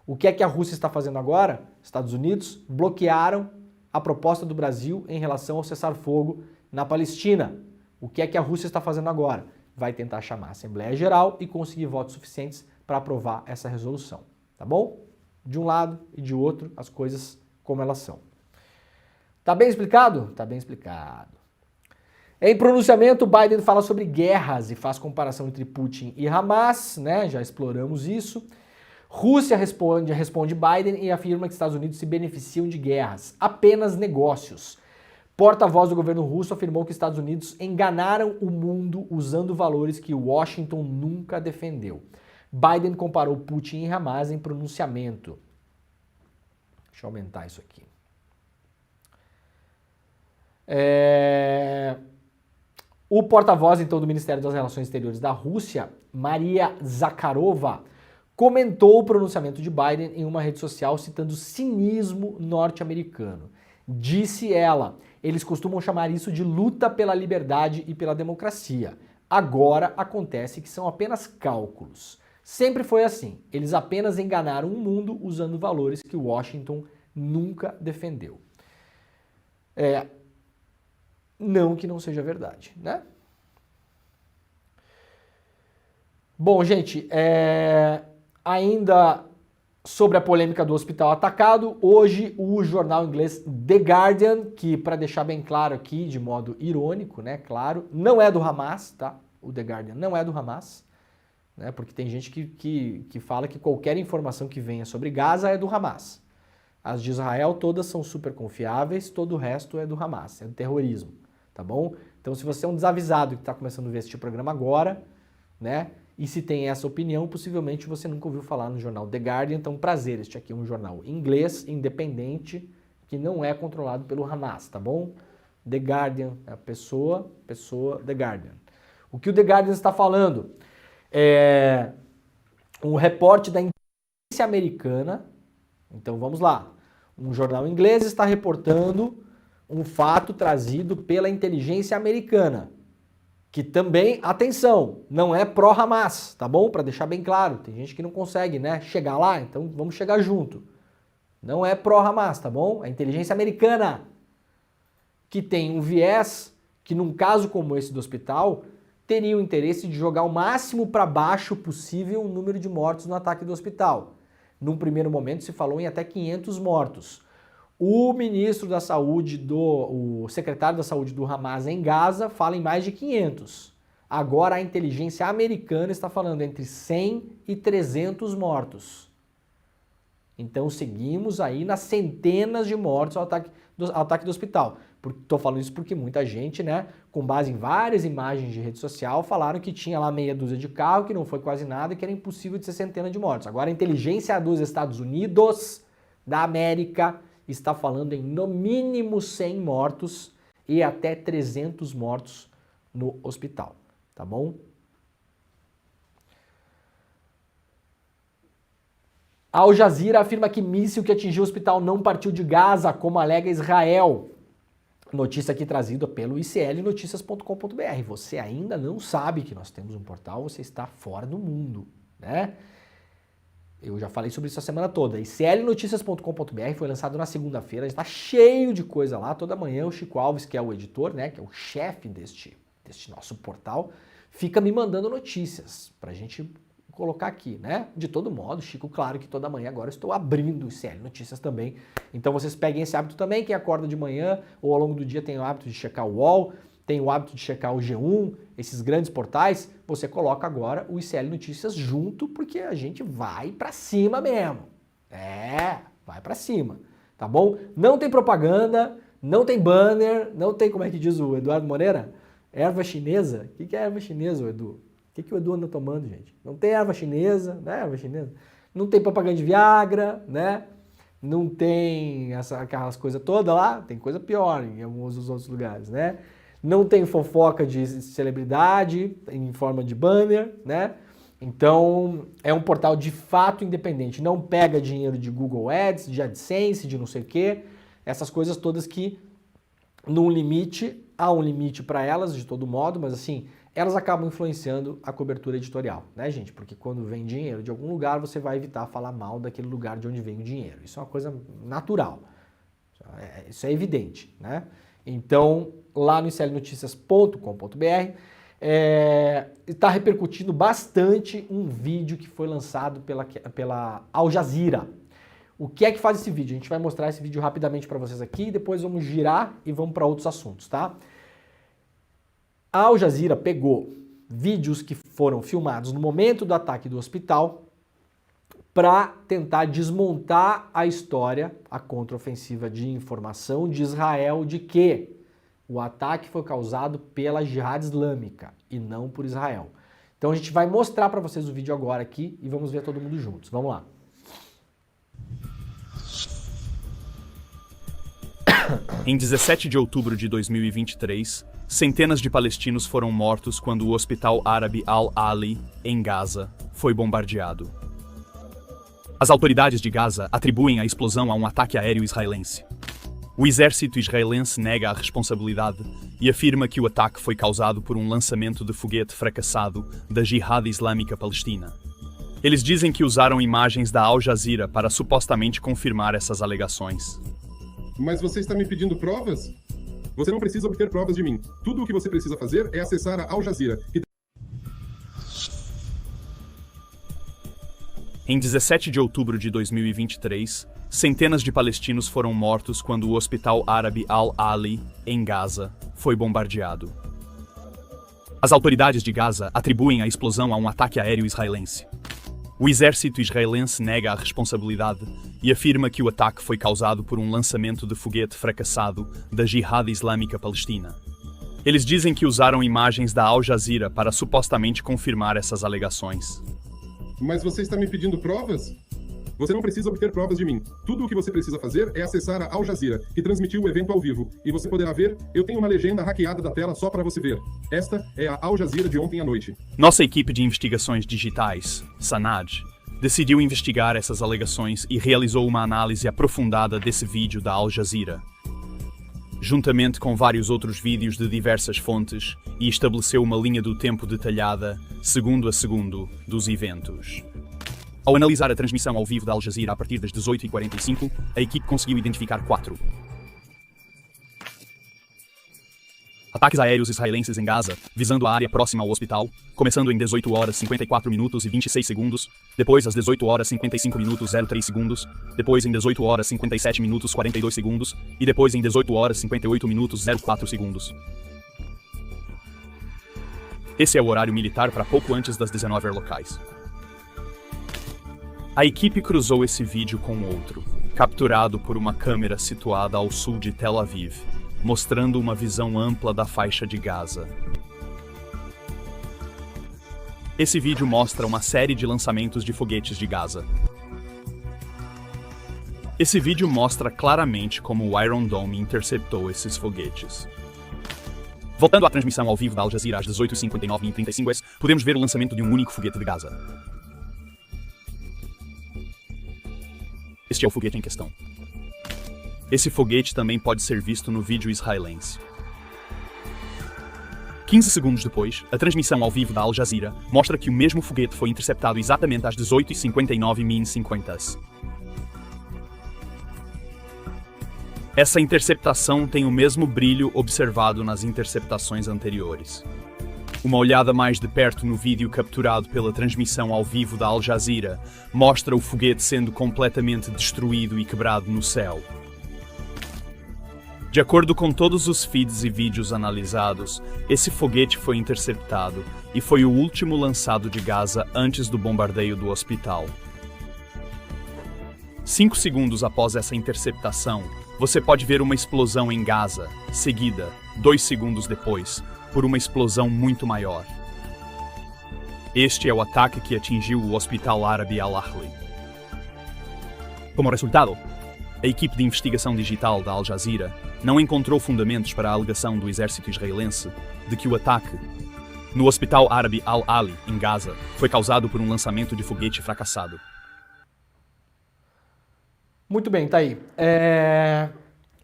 O que é que a Rússia está fazendo agora? Estados Unidos bloquearam a proposta do Brasil em relação ao cessar-fogo na Palestina. O que é que a Rússia está fazendo agora? Vai tentar chamar a Assembleia Geral e conseguir votos suficientes para aprovar essa resolução, tá bom? De um lado e de outro, as coisas como elas são. Tá bem explicado? Tá bem explicado. Em pronunciamento, Biden fala sobre guerras e faz comparação entre Putin e Hamas, né? Já exploramos isso. Rússia responde Biden e afirma que Estados Unidos se beneficiam de guerras, apenas negócios. Porta-voz do governo russo afirmou que Estados Unidos enganaram o mundo usando valores que Washington nunca defendeu. Biden comparou Putin e Hamas em pronunciamento. Deixa eu aumentar isso aqui. O porta-voz, então, do Ministério das Relações Exteriores da Rússia, Maria Zakharova, comentou o pronunciamento de Biden em uma rede social citando o cinismo norte-americano. Disse ela, eles costumam chamar isso de luta pela liberdade e pela democracia. Agora acontece que são apenas cálculos. Sempre foi assim, eles apenas enganaram o mundo usando valores que Washington nunca defendeu. Não que não seja verdade, né? Bom, gente, ainda sobre a polêmica do hospital atacado, hoje o jornal inglês The Guardian, que para deixar bem claro aqui, de modo irônico, né, claro, não é do Hamas, tá? O The Guardian não é do Hamas, né? Porque tem gente que fala que qualquer informação que venha sobre Gaza é do Hamas. As de Israel todas são super confiáveis, todo o resto é do Hamas, é do terrorismo, tá bom? Então se você é um desavisado que está começando a ver este programa agora, né? E se tem essa opinião, possivelmente você nunca ouviu falar no jornal The Guardian. Então, prazer, este aqui é um jornal inglês, independente, que não é controlado pelo Hamas, tá bom? The Guardian, a pessoa, The Guardian. O que o The Guardian está falando? Um repórter da inteligência americana. Então, vamos lá. Um jornal inglês está reportando um fato trazido pela inteligência americana. Que também, atenção, não é pró-Hamas, tá bom? Para deixar bem claro, tem gente que não consegue, né, chegar lá, então vamos chegar junto. Não é pró-Hamas, tá bom? A inteligência americana, que tem um viés que num caso como esse do hospital, teria o interesse de jogar o máximo para baixo possível o número de mortos no ataque do hospital. Num primeiro momento se falou em até 500 mortos. O ministro da Saúde, o secretário da Saúde do Hamas em Gaza fala em mais de 500. Agora a inteligência americana está falando entre 100 e 300 mortos. Então seguimos aí nas centenas de mortos ao ataque do hospital. Estou falando isso porque muita gente, né, com base em várias imagens de rede social, falaram que tinha lá meia dúzia de carro, que não foi quase nada e que era impossível de ser centena de mortos. Agora a inteligência dos Estados Unidos da América está falando em no mínimo 100 mortos e até 300 mortos no hospital, tá bom? Al Jazeera afirma que míssil que atingiu o hospital não partiu de Gaza, como alega Israel. Notícia aqui trazida pelo iclnoticias.com.br. Você ainda não sabe que nós temos um portal, você está fora do mundo, né? Eu já falei sobre isso a semana toda. iclnoticias.com.br foi lançado na segunda-feira, está cheio de coisa lá. Toda manhã o Chico Alves, que é o editor, né, que é o chefe deste nosso portal, fica me mandando notícias pra gente colocar aqui, né? De todo modo, Chico, claro que toda manhã agora eu estou abrindo o ICL Notícias também. Então vocês peguem esse hábito também, quem acorda de manhã ou ao longo do dia tem o hábito de checar o UOL, tem o hábito de checar o G1, esses grandes portais, você coloca agora o ICL Notícias junto, porque a gente vai pra cima mesmo. Vai pra cima, tá bom? Não tem propaganda, não tem banner, não tem, como é que diz o Eduardo Moreira? Erva chinesa? O que é erva chinesa, Edu? O que o Edu anda tomando, gente? Não tem erva chinesa, né? Erva chinesa. Não tem propaganda de Viagra, né? Não tem aquelas coisas todas lá. Tem coisa pior em alguns dos outros lugares, né? Não tem fofoca de celebridade em forma de banner, né? Então, é um portal de fato independente. Não pega dinheiro de Google Ads, de AdSense, de não sei o quê. Essas coisas todas que, num limite, há um limite para elas, de todo modo, mas assim, elas acabam influenciando a cobertura editorial, né, gente? Porque quando vem dinheiro de algum lugar, você vai evitar falar mal daquele lugar de onde vem o dinheiro. Isso é uma coisa natural. Isso é evidente, né? Então, lá no iclnoticias.com.br está repercutindo bastante um vídeo que foi lançado pela Al Jazeera. O que é que faz esse vídeo? A gente vai mostrar esse vídeo rapidamente para vocês aqui, depois vamos girar e vamos para outros assuntos, tá? A Al Jazeera pegou vídeos que foram filmados no momento do ataque do hospital para tentar desmontar a história, a contraofensiva de informação de Israel de que o ataque foi causado pela Jihad Islâmica e não por Israel. Então a gente vai mostrar para vocês o vídeo agora aqui e vamos ver todo mundo juntos. Vamos lá. Em 17 de outubro de 2023, centenas de palestinos foram mortos quando o hospital árabe Al-Ali, em Gaza, foi bombardeado. As autoridades de Gaza atribuem a explosão a um ataque aéreo israelense. O exército israelense nega a responsabilidade e afirma que o ataque foi causado por um lançamento de foguete fracassado da Jihad Islâmica Palestina. Eles dizem que usaram imagens da Al Jazeera para supostamente confirmar essas alegações. Mas você está me pedindo provas? Você não precisa obter provas de mim. Tudo o que você precisa fazer é acessar a Al Jazeera. Em 17 de outubro de 2023, centenas de palestinos foram mortos quando o hospital árabe Al-Ali, em Gaza, foi bombardeado. As autoridades de Gaza atribuem a explosão a um ataque aéreo israelense. O exército israelense nega a responsabilidade e afirma que o ataque foi causado por um lançamento de foguete fracassado da Jihad Islâmica Palestina. Eles dizem que usaram imagens da Al Jazeera para supostamente confirmar essas alegações. Mas você está me pedindo provas? Você não precisa obter provas de mim. Tudo o que você precisa fazer é acessar a Al Jazeera, que transmitiu o evento ao vivo. E você poderá ver, eu tenho uma legenda hackeada da tela só para você ver. Esta é a Al Jazeera de ontem à noite. Nossa equipe de investigações digitais, SANAD, decidiu investigar essas alegações e realizou uma análise aprofundada desse vídeo da Al Jazeera, juntamente com vários outros vídeos de diversas fontes, e estabeleceu uma linha do tempo detalhada, segundo a segundo, dos eventos. Ao analisar a transmissão ao vivo da Al Jazeera a partir das 18h45, a equipe conseguiu identificar 4 ataques aéreos israelenses em Gaza, visando a área próxima ao hospital, começando em 18 horas 54 minutos e 26 segundos, depois às 18 horas 55 minutos 03 segundos, depois em 18 horas 57 minutos 42 segundos, e depois em 18 horas 58 minutos 04 segundos. Esse é o horário militar para pouco antes das 19 horas locais. A equipe cruzou esse vídeo com outro, capturado por uma câmera situada ao sul de Tel Aviv, mostrando uma visão ampla da faixa de Gaza. Esse vídeo mostra uma série de lançamentos de foguetes de Gaza. Esse vídeo mostra claramente como o Iron Dome interceptou esses foguetes. Voltando à transmissão ao vivo da Al Jazeera às 18h59 e 35 horas, podemos ver o lançamento de um único foguete de Gaza. Este é o foguete em questão. Esse foguete também pode ser visto no vídeo israelense. 15 segundos depois, a transmissão ao vivo da Al Jazeera mostra que o mesmo foguete foi interceptado exatamente às 18h59 Essa interceptação tem o mesmo brilho observado nas interceptações anteriores. Uma olhada mais de perto no vídeo capturado pela transmissão ao vivo da Al Jazeera mostra o foguete sendo completamente destruído e quebrado no céu. De acordo com todos os feeds e vídeos analisados, esse foguete foi interceptado e foi o último lançado de Gaza antes do bombardeio do hospital. 5 segundos após essa interceptação, você pode ver uma explosão em Gaza, seguida, 2 segundos depois, por uma explosão muito maior. Este é o ataque que atingiu o hospital árabe Al-Ahli. Como resultado, a equipe de investigação digital da Al Jazeera não encontrou fundamentos para a alegação do exército israelense de que o ataque no hospital árabe Al-Ali, em Gaza, foi causado por um lançamento de foguete fracassado. Muito bem, tá aí.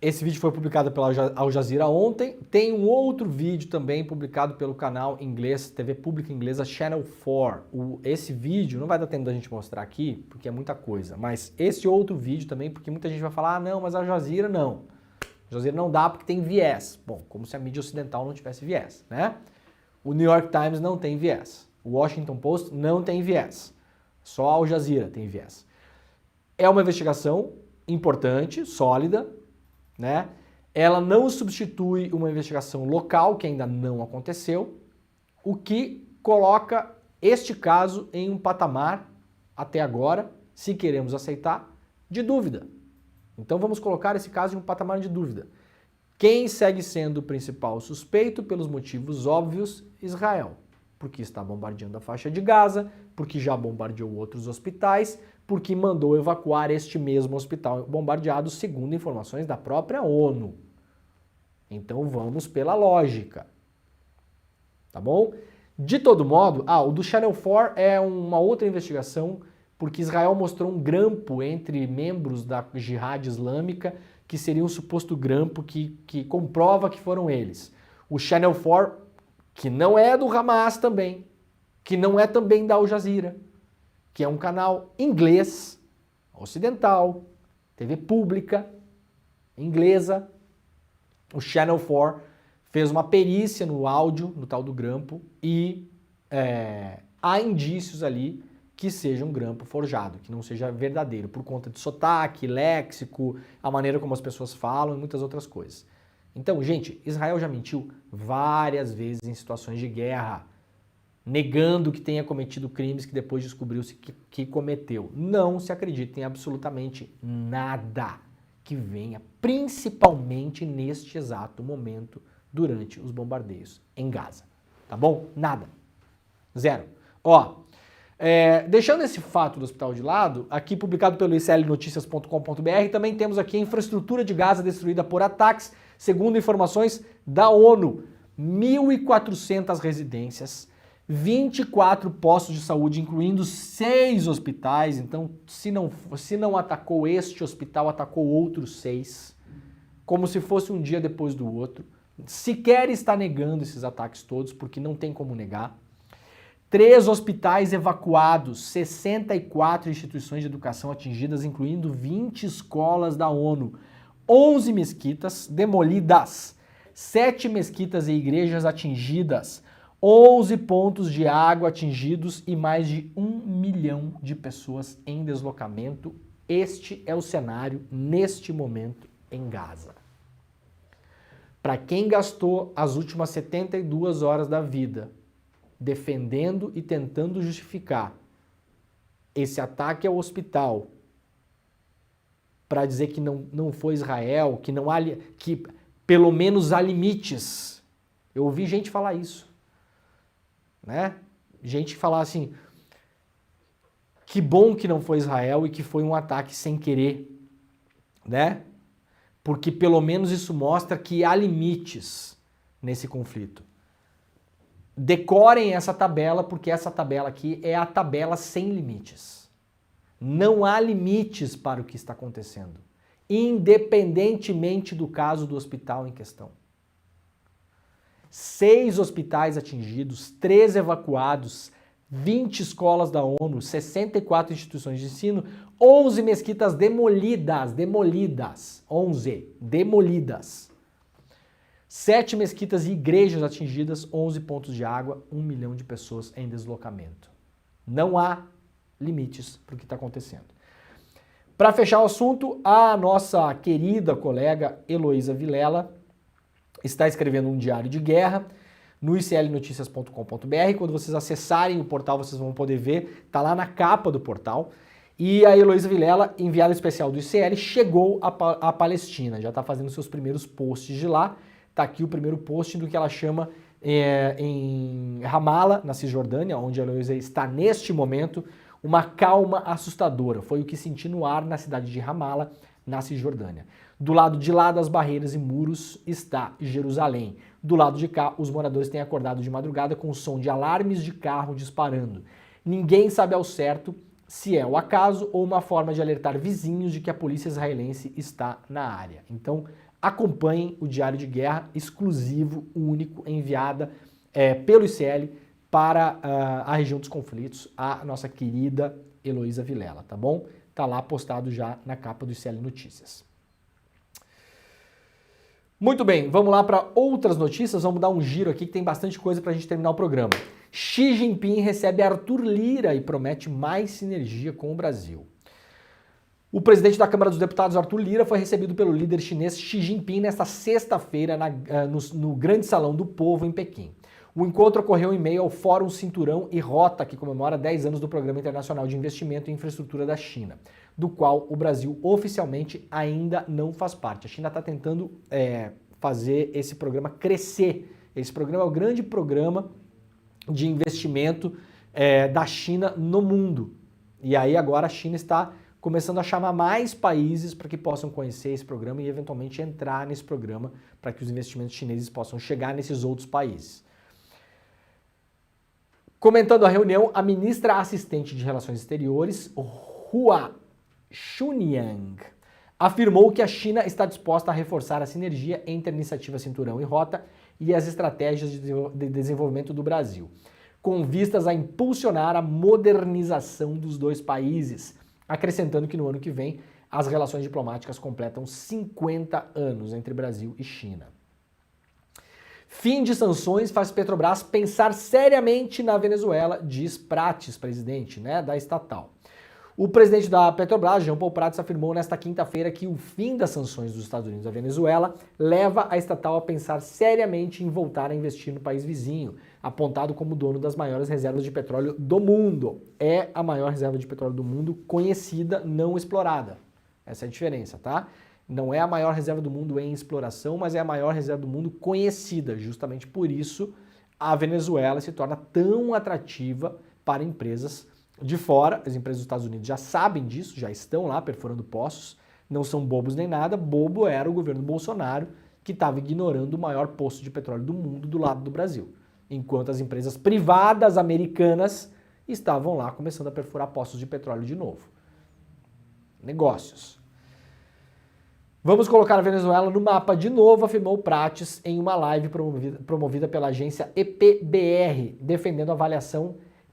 Esse vídeo foi publicado pela Al Jazeera ontem. Tem um outro vídeo também publicado pelo canal inglês, TV pública inglesa Channel 4. Esse vídeo, não vai dar tempo da gente mostrar aqui, porque é muita coisa, mas esse outro vídeo também, porque muita gente vai falar, ah, não, mas a Al Jazeera não. A Al Jazeera não dá porque tem viés. Bom, como se a mídia ocidental não tivesse viés, né? O New York Times não tem viés. O Washington Post não tem viés. Só a Al Jazeera tem viés. É uma investigação importante, sólida, né? Ela não substitui uma investigação local, que ainda não aconteceu, o que coloca este caso em um patamar, até agora, se queremos aceitar, de dúvida. Então vamos colocar esse caso em um patamar de dúvida. Quem segue sendo o principal suspeito, pelos motivos óbvios? Israel. Porque está bombardeando a faixa de Gaza, porque já bombardeou outros hospitais, porque mandou evacuar este mesmo hospital bombardeado, segundo informações da própria ONU. Então vamos pela lógica. Tá bom? De todo modo, o do Channel 4 é uma outra investigação, porque Israel mostrou um grampo entre membros da Jihad Islâmica, que seria um suposto grampo que comprova que foram eles. O Channel 4, que não é do Hamas também, que não é também da Al Jazeera, que é um canal inglês, ocidental, TV pública, inglesa. O Channel 4 fez uma perícia no áudio, no tal do grampo, e há indícios ali que seja um grampo forjado, que não seja verdadeiro, por conta de sotaque, léxico, a maneira como as pessoas falam e muitas outras coisas. Então, gente, Israel já mentiu várias vezes em situações de guerra, negando que tenha cometido crimes que depois descobriu-se que cometeu. Não se acredita em absolutamente nada que venha, principalmente neste exato momento, durante os bombardeios em Gaza. Tá bom? Nada. Zero. Ó, deixando esse fato do hospital de lado, aqui publicado pelo iclnoticias.com.br, também temos aqui a infraestrutura de Gaza destruída por ataques, segundo informações da ONU. 1.400 residências, 24 postos de saúde, incluindo 6 hospitais. Então, se não atacou este hospital, atacou outros 6, como se fosse um dia depois do outro. Sequer está negando esses ataques todos, porque não tem como negar. 3 hospitais evacuados, 64 instituições de educação atingidas, incluindo 20 escolas da ONU, 11 mesquitas demolidas, 7 mesquitas e igrejas atingidas, 11 pontos de água atingidos e mais de 1 milhão de pessoas em deslocamento. Este é o cenário neste momento em Gaza. Para quem gastou as últimas 72 horas da vida defendendo e tentando justificar esse ataque ao hospital para dizer que não foi Israel, que não há, que pelo menos há limites. Eu ouvi gente falar isso, né? Gente falar assim, que bom que não foi Israel e que foi um ataque sem querer, né? Porque pelo menos isso mostra que há limites nesse conflito. Decorem essa tabela, porque essa tabela aqui é a tabela sem limites. Não há limites para o que está acontecendo, independentemente do caso do hospital em questão. 6 hospitais atingidos, 3 evacuados, 20 escolas da ONU, 64 instituições de ensino, 11 mesquitas demolidas, 11 demolidas. 7 mesquitas e igrejas atingidas, 11 pontos de água, 1 milhão de pessoas em deslocamento. Não há limites para o que está acontecendo. Para fechar o assunto, a nossa querida colega Heloísa Vilela está escrevendo um diário de guerra no iclnoticias.com.br. Quando vocês acessarem o portal, vocês vão poder ver, está lá na capa do portal. E a Heloísa Vilela, enviada especial do ICL, chegou à Palestina, já está fazendo seus primeiros posts de lá. Está aqui o primeiro post do que ela chama em Ramallah, na Cisjordânia, onde a Heloísa está neste momento, uma calma assustadora. Foi o que senti no ar na cidade de Ramallah, na Cisjordânia. Do lado de lá das barreiras e muros está Jerusalém. Do lado de cá, os moradores têm acordado de madrugada com o som de alarmes de carro disparando. Ninguém sabe ao certo se é o acaso ou uma forma de alertar vizinhos de que a polícia israelense está na área. Então, acompanhem o Diário de Guerra exclusivo, único, enviada pelo ICL para a região dos conflitos, a nossa querida Heloísa Vilela, tá bom? Tá lá postado já na capa do ICL Notícias. Muito bem, vamos lá para outras notícias, vamos dar um giro aqui que tem bastante coisa para a gente terminar o programa. Xi Jinping recebe Arthur Lira e promete mais sinergia com o Brasil. O presidente da Câmara dos Deputados, Arthur Lira, foi recebido pelo líder chinês Xi Jinping nesta sexta-feira no Grande Salão do Povo, em Pequim. O encontro ocorreu em meio ao Fórum Cinturão e Rota, que comemora 10 anos do Programa Internacional de Investimento em Infraestrutura da China, do qual o Brasil oficialmente ainda não faz parte. A China está tentando fazer esse programa crescer. Esse programa é o grande programa de investimento da China no mundo. E aí agora a China está começando a chamar mais países para que possam conhecer esse programa e eventualmente entrar nesse programa para que os investimentos chineses possam chegar nesses outros países. Comentando a reunião, a ministra assistente de Relações Exteriores, Hua Chunying, afirmou que a China está disposta a reforçar a sinergia entre a iniciativa Cinturão e Rota e as estratégias de desenvolvimento do Brasil. com vistas a impulsionar a modernização dos dois países, acrescentando que no ano que vem as relações diplomáticas completam 50 anos entre Brasil e China. Fim de sanções faz Petrobras pensar seriamente na Venezuela, diz Prates, presidente, da estatal. O presidente da Petrobras, Jean Paul Prates, afirmou nesta quinta-feira que o fim das sanções dos Estados Unidos à Venezuela leva a estatal a pensar seriamente em voltar a investir no país vizinho, apontado como dono das maiores reservas de petróleo do mundo. É a maior reserva de petróleo do mundo conhecida, não explorada. Essa é a diferença, tá? Não é a maior reserva do mundo em exploração, mas é a maior reserva do mundo conhecida. Justamente por isso, a Venezuela se torna tão atrativa para empresas de fora. As empresas dos Estados Unidos já sabem disso, já estão lá perfurando poços, não são bobos nem nada. Bobo era o governo Bolsonaro, que estava ignorando o maior poço de petróleo do mundo do lado do Brasil, enquanto as empresas privadas americanas estavam lá começando a perfurar poços de petróleo de novo. Negócios. Vamos colocar a Venezuela no mapa de novo, afirmou Prates em uma live promovida pela agência EPBR, defendendo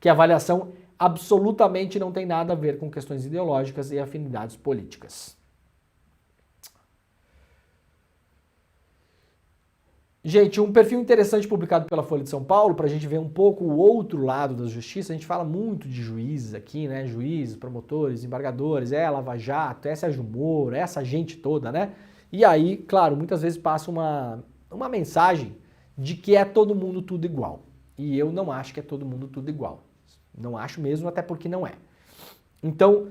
que a avaliação absolutamente não tem nada a ver com questões ideológicas e afinidades políticas. Gente, um perfil interessante publicado pela Folha de São Paulo, para a gente ver um pouco o outro lado da justiça. A gente fala muito de juízes aqui, Juízes, promotores, embargadores, Lava Jato, Sérgio Moro, essa gente toda, E aí, claro, muitas vezes passa uma mensagem de que é todo mundo tudo igual. E eu não acho que é todo mundo tudo igual. Não acho mesmo, até porque não é. Então,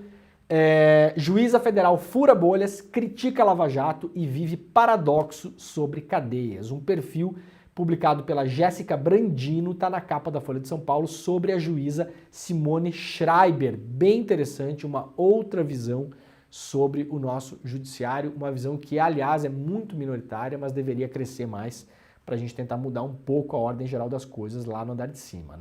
juíza federal fura bolhas, critica a Lava Jato e vive paradoxo sobre cadeias. Um perfil publicado pela Jéssica Brandino está na capa da Folha de São Paulo sobre a juíza Simone Schreiber. Bem interessante, uma outra visão sobre o nosso judiciário, uma visão que, aliás, é muito minoritária, mas deveria crescer mais para a gente tentar mudar um pouco a ordem geral das coisas lá no andar de cima,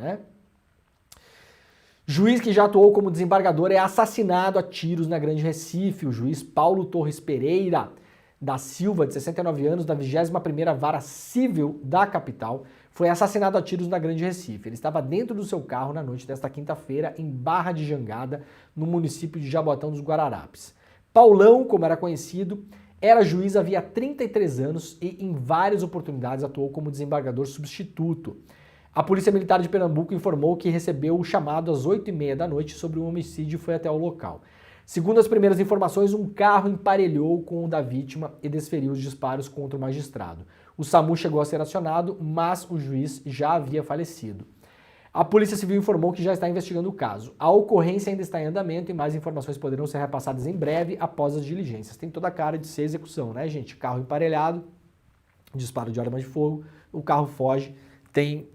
Juiz que já atuou como desembargador é assassinado a tiros na Grande Recife. O juiz Paulo Torres Pereira da Silva, de 69 anos, da 21ª Vara Civil da capital, foi assassinado a tiros na Grande Recife. Ele estava dentro do seu carro na noite desta quinta-feira em Barra de Jangada, no município de Jaboatão dos Guararapes. Paulão, como era conhecido, era juiz havia 33 anos e em várias oportunidades atuou como desembargador substituto. A Polícia Militar de Pernambuco informou que recebeu o chamado às 8h30 da noite sobre um homicídio e foi até o local. Segundo as primeiras informações, um carro emparelhou com o da vítima e desferiu os disparos contra o magistrado. O SAMU chegou a ser acionado, mas o juiz já havia falecido. A Polícia Civil informou que já está investigando o caso. A ocorrência ainda está em andamento e mais informações poderão ser repassadas em breve após as diligências. Tem toda a cara de ser execução, gente? Carro emparelhado, disparo de arma de fogo, o carro foge, tem...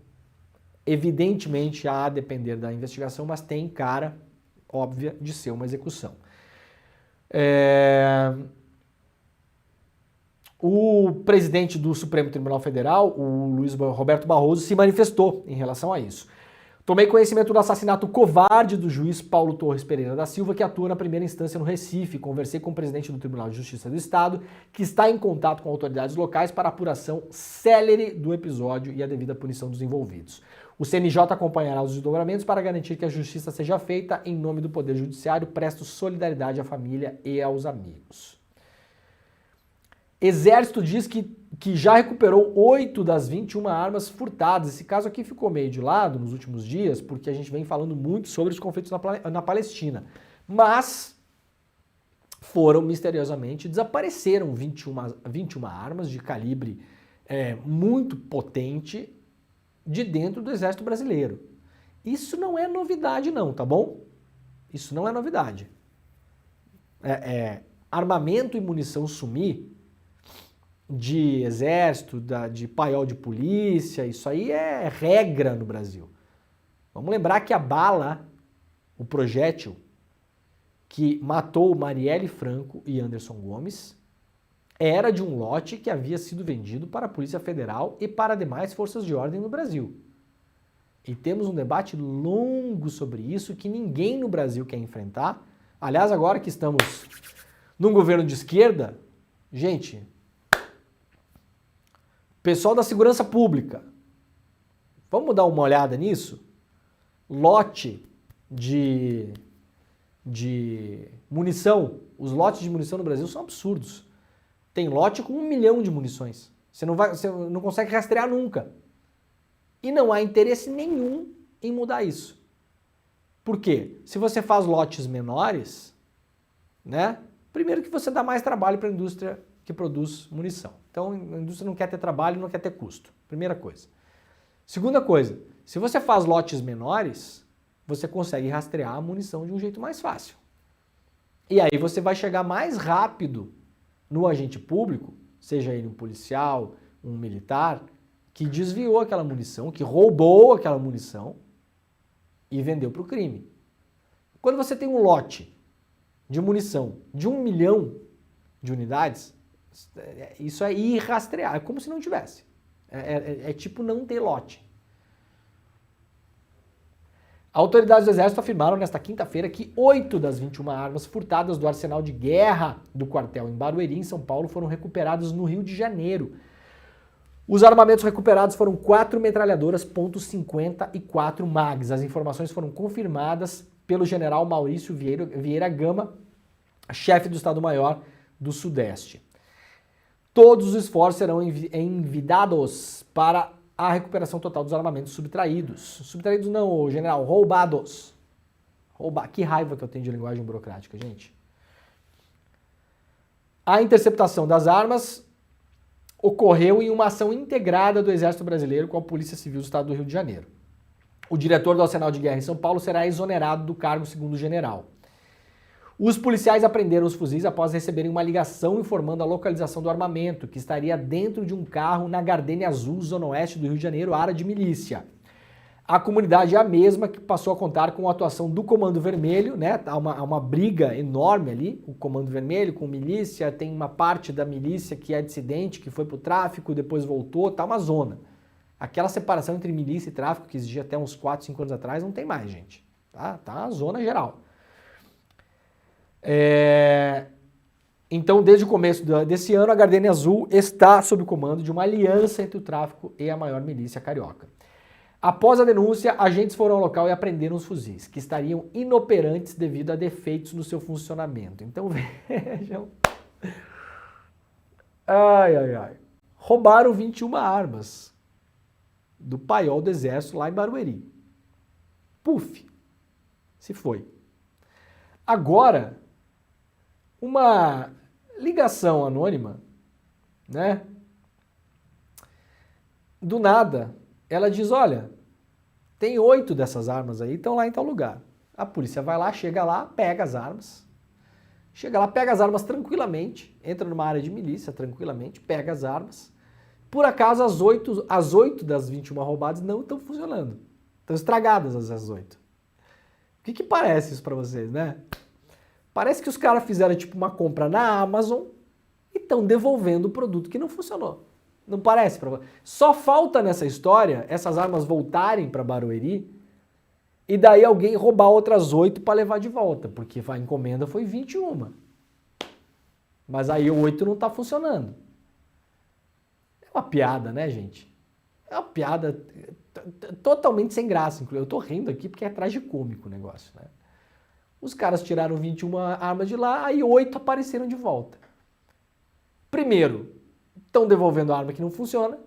Evidentemente, a depender da investigação, mas tem cara óbvia de ser uma execução. O presidente do Supremo Tribunal Federal, o Luiz Roberto Barroso, se manifestou em relação a isso. Tomei conhecimento do assassinato covarde do juiz Paulo Torres Pereira da Silva, que atua na primeira instância no Recife. Conversei com o presidente do Tribunal de Justiça do Estado, que está em contato com autoridades locais para a apuração célere do episódio e a devida punição dos envolvidos. O CNJ acompanhará os desdobramentos para garantir que a justiça seja feita em nome do Poder Judiciário. Presto solidariedade à família e aos amigos. Exército diz que já recuperou 8 das 21 armas furtadas. Esse caso aqui ficou meio de lado nos últimos dias, porque a gente vem falando muito sobre os conflitos na Palestina. Mas misteriosamente, desapareceram 21 armas de calibre muito potente de dentro do Exército Brasileiro. Isso não é novidade não, tá bom? Isso não é novidade. Armamento e munição sumir de exército, de paiol de polícia, isso aí é regra no Brasil. Vamos lembrar que a bala, o projétil que matou Marielle Franco e Anderson Gomes, era de um lote que havia sido vendido para a Polícia Federal e para demais forças de ordem no Brasil. E temos um debate longo sobre isso que ninguém no Brasil quer enfrentar. Aliás, agora que estamos num governo de esquerda, gente, pessoal da segurança pública, vamos dar uma olhada nisso? lote de munição. Os lotes de munição no Brasil são absurdos. Tem lote com 1 milhão de munições. Você não consegue rastrear nunca. E não há interesse nenhum em mudar isso. Por quê? Se você faz lotes menores, né? Primeiro que você dá mais trabalho para a indústria que produz munição. Então a indústria não quer ter trabalho, não quer ter custo. Primeira coisa. Segunda coisa, se você faz lotes menores, você consegue rastrear a munição de um jeito mais fácil. E aí você vai chegar mais rápido no agente público, seja ele um policial, um militar, que desviou aquela munição, que roubou aquela munição e vendeu para o crime. Quando você tem um lote de munição de 1 milhão de unidades, isso é irrastreável, é como se não tivesse. É tipo não ter lote. Autoridades do Exército afirmaram nesta quinta-feira que 8 das 21 armas furtadas do arsenal de guerra do quartel em Barueri, em São Paulo, foram recuperados no Rio de Janeiro. Os armamentos recuperados foram 4 metralhadoras .50 e 4 MAGs. As informações foram confirmadas pelo general Maurício Vieira Gama, chefe do Estado-Maior do Sudeste. Todos os esforços serão envidados para a recuperação total dos armamentos subtraídos. Subtraídos não, general, roubados. Que raiva que eu tenho de linguagem burocrática, gente. A interceptação das armas ocorreu em uma ação integrada do Exército Brasileiro com a Polícia Civil do Estado do Rio de Janeiro. O diretor do Arsenal de Guerra em São Paulo será exonerado do cargo, segundo o general. Os policiais apreenderam os fuzis após receberem uma ligação informando a localização do armamento, que estaria dentro de um carro na Gardênia Azul, zona oeste do Rio de Janeiro, área de milícia. A comunidade é a mesma que passou a contar com a atuação do Comando Vermelho, né? Há uma briga enorme ali, o Comando Vermelho com milícia, tem uma parte da milícia que é dissidente, que foi pro tráfico, depois voltou, tá uma zona. Aquela separação entre milícia e tráfico que existia até uns 4, 5 anos atrás, não tem mais, gente. Tá uma zona geral. Então, desde o começo desse ano, a Gardênia Azul está sob o comando de uma aliança entre o tráfico e a maior milícia carioca. Após a denúncia, agentes foram ao local e apreenderam os fuzis, que estariam inoperantes devido a defeitos no seu funcionamento. Então, vejam. Roubaram 21 armas do paiol do Exército lá em Barueri. Puf! Se foi. Agora, uma ligação anônima, né? Do nada, ela diz, olha, tem 8 dessas armas aí, estão lá em tal lugar. A polícia vai lá, chega lá, pega as armas. Chega lá, pega as armas tranquilamente, entra numa área de milícia tranquilamente, pega as armas. Por acaso, as 8 das 21 roubadas não estão funcionando. Estão estragadas as 8. O que parece isso pra vocês, né? Parece que os caras fizeram tipo uma compra na Amazon e estão devolvendo o produto que não funcionou. Não parece pra vocês? Só falta nessa história essas armas voltarem para Barueri e daí alguém roubar outras 8 para levar de volta, porque a encomenda foi 21. Mas aí 8 não tá funcionando. É uma piada, né, gente? É uma piada totalmente sem graça. Eu tô rindo aqui porque é tragicômico o negócio, né? Os caras tiraram 21 armas de lá, aí 8 apareceram de volta. Primeiro, estão devolvendo a arma que não funciona.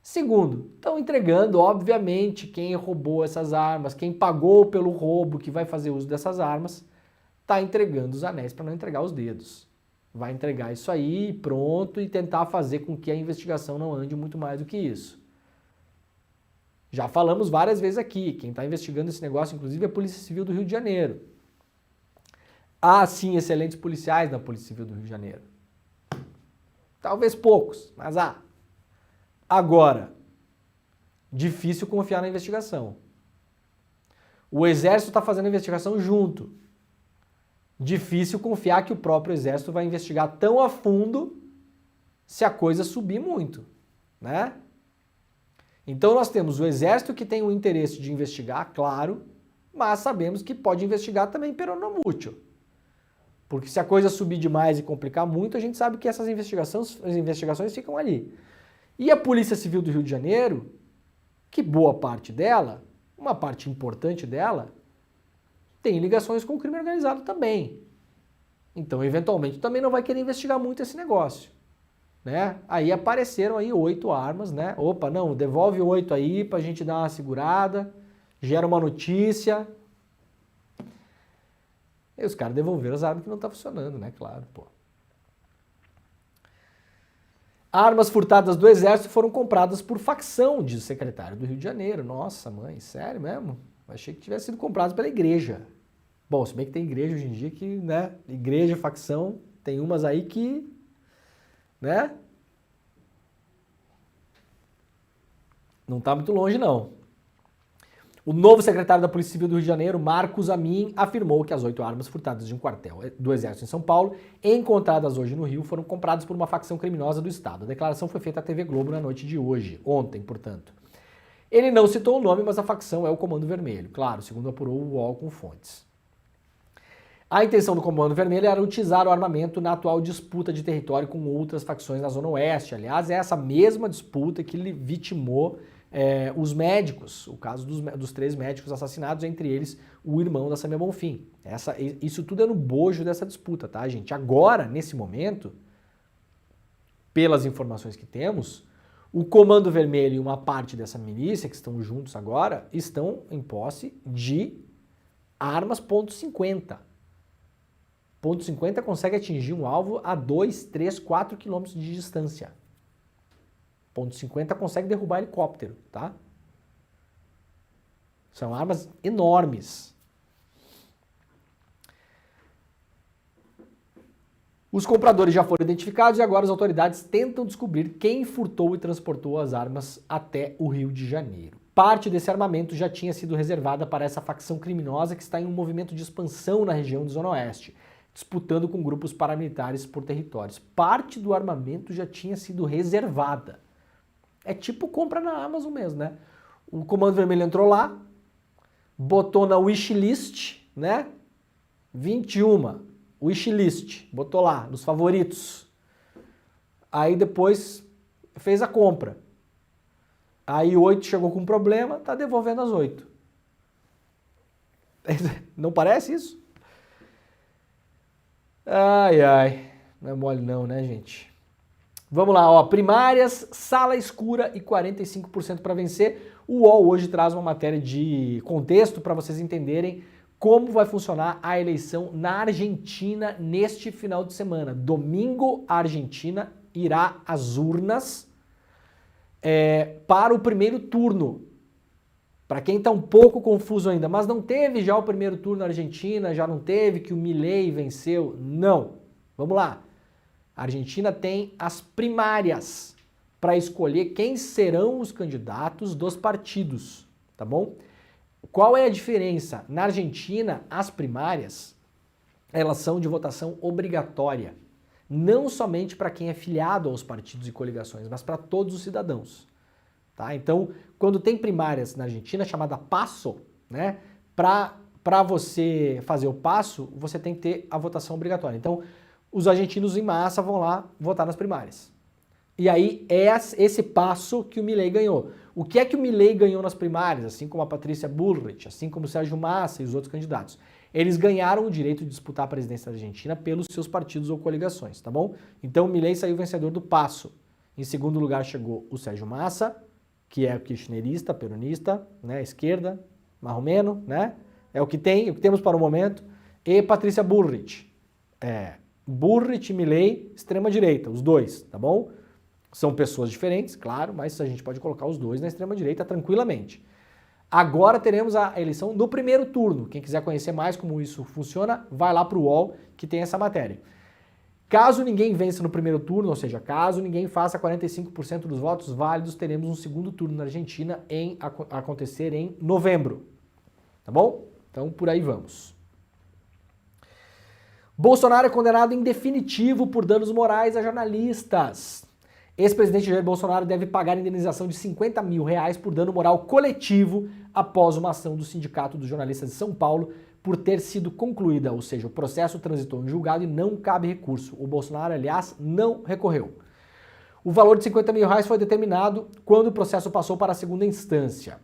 Segundo, estão entregando, obviamente, quem roubou essas armas, quem pagou pelo roubo, que vai fazer uso dessas armas, está entregando os anéis para não entregar os dedos. Vai entregar isso aí, pronto, e tentar fazer com que a investigação não ande muito mais do que isso. Já falamos várias vezes aqui, quem está investigando esse negócio, inclusive, é a Polícia Civil do Rio de Janeiro. Há, sim, excelentes policiais na Polícia Civil do Rio de Janeiro. Talvez poucos, mas há. Agora, difícil confiar na investigação. O Exército está fazendo a investigação junto. Difícil confiar que o próprio Exército vai investigar tão a fundo se a coisa subir muito, né? Então nós temos o Exército que tem o interesse de investigar, claro, mas sabemos que pode investigar também pero no mucho. Porque se a coisa subir demais e complicar muito, a gente sabe que essas investigações ficam ali. E a Polícia Civil do Rio de Janeiro, que boa parte dela uma parte importante dela tem ligações com o crime organizado também. Então, eventualmente, também não vai querer investigar muito esse negócio, né? Aí apareceram aí 8 armas, né? Opa, não, devolve 8 aí pra gente dar uma segurada, gera uma notícia. E os caras devolveram as armas que não tá funcionando, né? Claro, pô. Armas furtadas do Exército foram compradas por facção, diz o secretário do Rio de Janeiro. Nossa, mãe, sério mesmo? Achei que tivesse sido compradas pela igreja. Bom, se bem que tem igreja hoje em dia que, né? Igreja, facção, tem umas aí que, né? Não tá muito longe, não. O novo secretário da Polícia Civil do Rio de Janeiro, Marcos Amin, afirmou que as 8 armas furtadas de um quartel do Exército em São Paulo, encontradas hoje no Rio, foram compradas por uma facção criminosa do Estado. A declaração foi feita à TV Globo na noite de hoje, ontem, portanto. Ele não citou o nome, mas a facção é o Comando Vermelho, claro, segundo apurou o UOL com fontes. A intenção do Comando Vermelho era utilizar o armamento na atual disputa de território com outras facções na Zona Oeste. Aliás, é essa mesma disputa que ele vitimou os médicos, o caso dos 3 médicos assassinados, entre eles o irmão da Samia Bonfim. Isso tudo é no bojo dessa disputa, tá, gente? Agora, nesse momento, pelas informações que temos, o Comando Vermelho e uma parte dessa milícia que estão juntos agora estão em posse de armas .50. .50 consegue atingir um alvo a 2, 3, 4 quilômetros de distância. .50 consegue derrubar helicóptero, tá? São armas enormes. Os compradores já foram identificados e agora as autoridades tentam descobrir quem furtou e transportou as armas até o Rio de Janeiro. Parte desse armamento já tinha sido reservada para essa facção criminosa que está em um movimento de expansão na região de Zona Oeste, disputando com grupos paramilitares por territórios. Parte do armamento já tinha sido reservada. É tipo compra na Amazon mesmo, né? O Comando Vermelho entrou lá, botou na wishlist, né? 21, wishlist, botou lá, nos favoritos. Aí depois fez a compra. Aí 8 chegou com problema, tá devolvendo as 8. Não parece isso? Ai, ai. Não é mole não, né, gente? Vamos lá, ó. Primárias, sala escura e 45% para vencer. O UOL hoje traz uma matéria de contexto para vocês entenderem como vai funcionar a eleição na Argentina neste final de semana. Domingo, a Argentina irá às urnas para o primeiro turno. Para quem está um pouco confuso ainda, mas não teve já o primeiro turno na Argentina, já não teve que o Milei venceu? Não. Vamos lá. A Argentina tem as primárias para escolher quem serão os candidatos dos partidos, tá bom? Qual é a diferença? Na Argentina, as primárias, elas são de votação obrigatória, não somente para quem é filiado aos partidos e coligações, mas para todos os cidadãos, tá? Então, quando tem primárias na Argentina, chamada PASO, né? Para você fazer o PASO, você tem que ter a votação obrigatória. Então, os argentinos em massa vão lá votar nas primárias. E aí é esse passo que o Milei ganhou. O que é que o Milei ganhou nas primárias, assim como a Patrícia Bullrich, assim como o Sérgio Massa e os outros candidatos? Eles ganharam o direito de disputar a presidência da Argentina pelos seus partidos ou coligações, tá bom? Então o Milei saiu vencedor do passo. Em segundo lugar chegou o Sérgio Massa, que é kirchnerista, peronista, né, esquerda, marromeno, né? É o que temos para o momento. E Patrícia Bullrich. Bullrich e Milei, extrema-direita, os dois, tá bom? São pessoas diferentes, claro, mas a gente pode colocar os dois na extrema-direita tranquilamente. Agora teremos a eleição do primeiro turno. Quem quiser conhecer mais como isso funciona, vai lá para o UOL que tem essa matéria. Caso ninguém vença no primeiro turno, ou seja, caso ninguém faça 45% dos votos válidos, teremos um segundo turno na Argentina acontecer em novembro. Tá bom? Então, por aí vamos. Bolsonaro é condenado em definitivo por danos morais a jornalistas. Ex-presidente Jair Bolsonaro deve pagar indenização de R$50 mil por dano moral coletivo após uma ação do Sindicato dos Jornalistas de São Paulo por ter sido concluída, ou seja, o processo transitou em julgado e não cabe recurso. O Bolsonaro, aliás, não recorreu. O valor de R$50 mil foi determinado quando o processo passou para a segunda instância.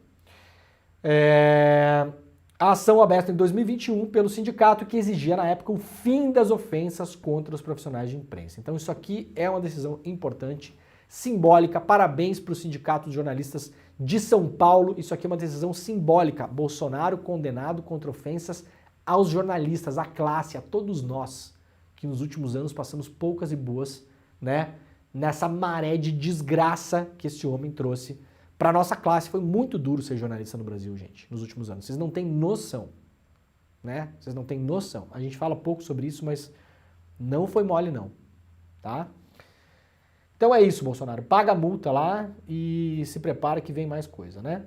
A ação aberta em 2021 pelo sindicato que exigia na época o fim das ofensas contra os profissionais de imprensa. Então isso aqui é uma decisão importante, simbólica. Parabéns para o Sindicato de Jornalistas de São Paulo. Isso aqui é uma decisão simbólica. Bolsonaro condenado contra ofensas aos jornalistas, à classe, a todos nós que nos últimos anos passamos poucas e boas, né, nessa maré de desgraça que esse homem trouxe para nossa classe. Foi muito duro ser jornalista no Brasil, gente, nos últimos anos. Vocês não têm noção, né? Vocês não têm noção. A gente fala pouco sobre isso, mas não foi mole não, tá? Então é isso, Bolsonaro. Paga a multa lá e se prepara que vem mais coisa, né?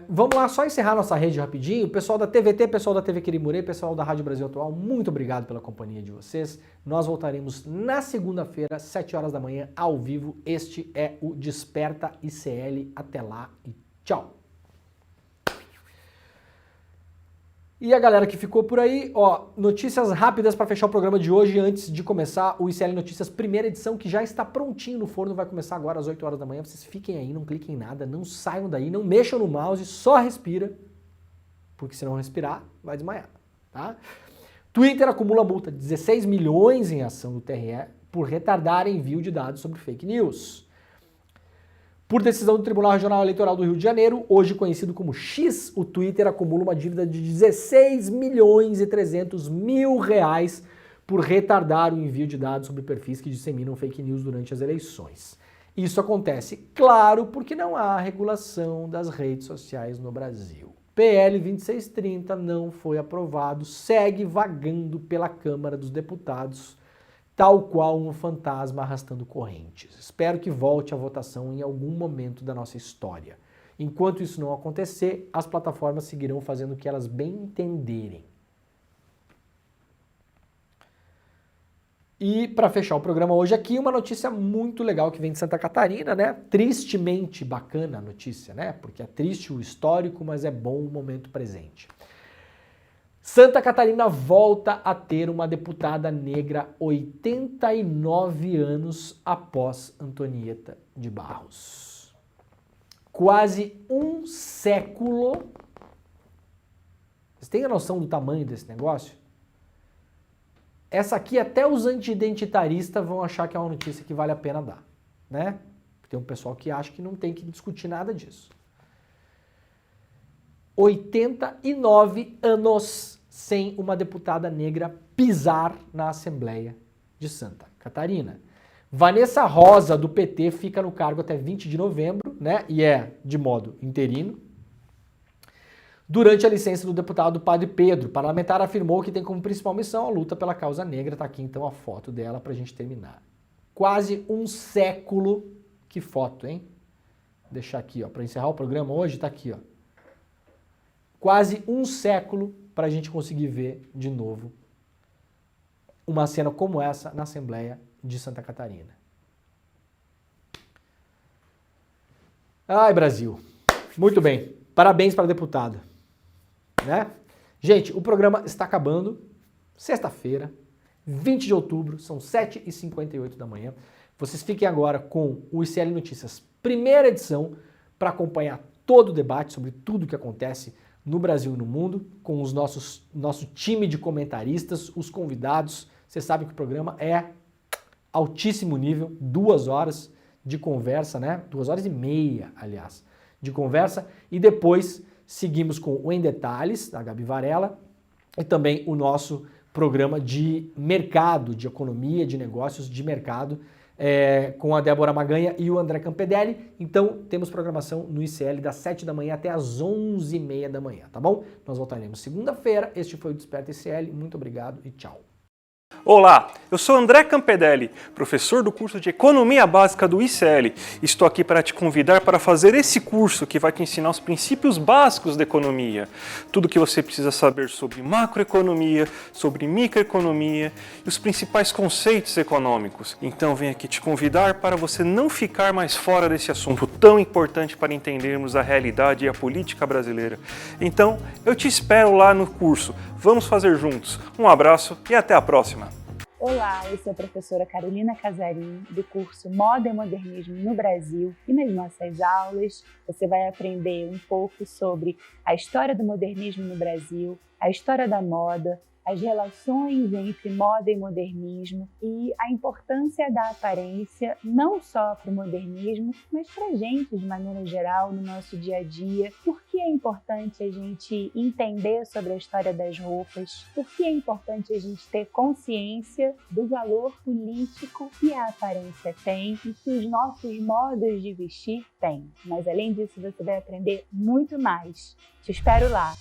Vamos lá, só encerrar nossa rede rapidinho. Pessoal da TVT, pessoal da TV Quirimurê, pessoal da Rádio Brasil Atual, muito obrigado pela companhia de vocês. Nós voltaremos na segunda-feira, 7 horas da manhã, ao vivo. Este é o Desperta ICL. Até lá e tchau! E a galera que ficou por aí, ó, notícias rápidas para fechar o programa de hoje antes de começar o ICL Notícias primeira edição, que já está prontinho no forno, vai começar agora às 8 horas da manhã. Vocês fiquem aí, não cliquem em nada, não saiam daí, não mexam no mouse, só respira, porque se não respirar, vai desmaiar, tá? Twitter acumula multa de 16 milhões em ação do TRE por retardar envio de dados sobre fake news. Por decisão do Tribunal Regional Eleitoral do Rio de Janeiro, hoje conhecido como X, o Twitter acumula uma dívida de 16 milhões e 300 mil reais por retardar o envio de dados sobre perfis que disseminam fake news durante as eleições. Isso acontece, claro, porque não há regulação das redes sociais no Brasil. PL 2630 não foi aprovado, segue vagando pela Câmara dos Deputados, tal qual um fantasma arrastando correntes. Espero que volte à votação em algum momento da nossa história. Enquanto isso não acontecer, as plataformas seguirão fazendo o que elas bem entenderem. E para fechar o programa hoje aqui, uma notícia muito legal que vem de Santa Catarina, né? Tristemente bacana a notícia, né? Porque é triste o histórico, mas é bom o momento presente. Santa Catarina volta a ter uma deputada negra 89 anos após Antonieta de Barros. Quase um século. Vocês têm a noção do tamanho desse negócio? Essa aqui até os anti-identitaristas vão achar que é uma notícia que vale a pena dar, né? Tem um pessoal que acha que não tem que discutir nada disso. 89 anos sem uma deputada negra pisar na Assembleia de Santa Catarina. Vanessa Rosa, do PT, fica no cargo até 20 de novembro, né? E é de modo interino. Durante a licença do deputado Padre Pedro, o parlamentar afirmou que tem como principal missão a luta pela causa negra. Tá aqui então a foto dela pra gente terminar. Quase um século. Que foto, hein? Vou deixar aqui, ó, para encerrar o programa hoje, tá aqui, ó. Quase um século para a gente conseguir ver de novo uma cena como essa na Assembleia de Santa Catarina. Ai, Brasil. Muito bem. Parabéns para a deputada. Né? Gente, o programa está acabando. Sexta-feira, 20 de outubro, são 7h58 da manhã. Vocês fiquem agora com o ICL Notícias, primeira edição, para acompanhar todo o debate sobre tudo o que acontece no Brasil e no mundo, com os nosso time de comentaristas, os convidados. Vocês sabem que o programa é altíssimo nível, 2 horas de conversa, né? 2h30, aliás, de conversa. E depois seguimos com o Em Detalhes, da Gabi Varela, e também o nosso programa de mercado, de economia, de negócios, de mercado, com a Débora Maganha e o André Campedelli. Então, temos programação no ICL das 7 da manhã até as 11h30 da manhã, tá bom? Nós voltaremos segunda-feira. Este foi o Desperta ICL. Muito obrigado e tchau. Olá, eu sou André Campedelli, professor do curso de Economia Básica do ICL. Estou aqui para te convidar para fazer esse curso que vai te ensinar os princípios básicos da economia. Tudo o que você precisa saber sobre macroeconomia, sobre microeconomia e os principais conceitos econômicos. Então venho aqui te convidar para você não ficar mais fora desse assunto tão importante para entendermos a realidade e a política brasileira. Então, eu te espero lá no curso. Vamos fazer juntos. Um abraço e até a próxima! Olá, eu sou a professora Carolina Casarim, do curso Moda e Modernismo no Brasil, e nas nossas aulas você vai aprender um pouco sobre a história do modernismo no Brasil, a história da moda, as relações entre moda e modernismo e a importância da aparência não só para o modernismo, mas para a gente de maneira geral no nosso dia a dia. Por que é importante a gente entender sobre a história das roupas? Por que é importante a gente ter consciência do valor político que a aparência tem e que os nossos modos de vestir têm? Mas além disso, você vai aprender muito mais. Te espero lá!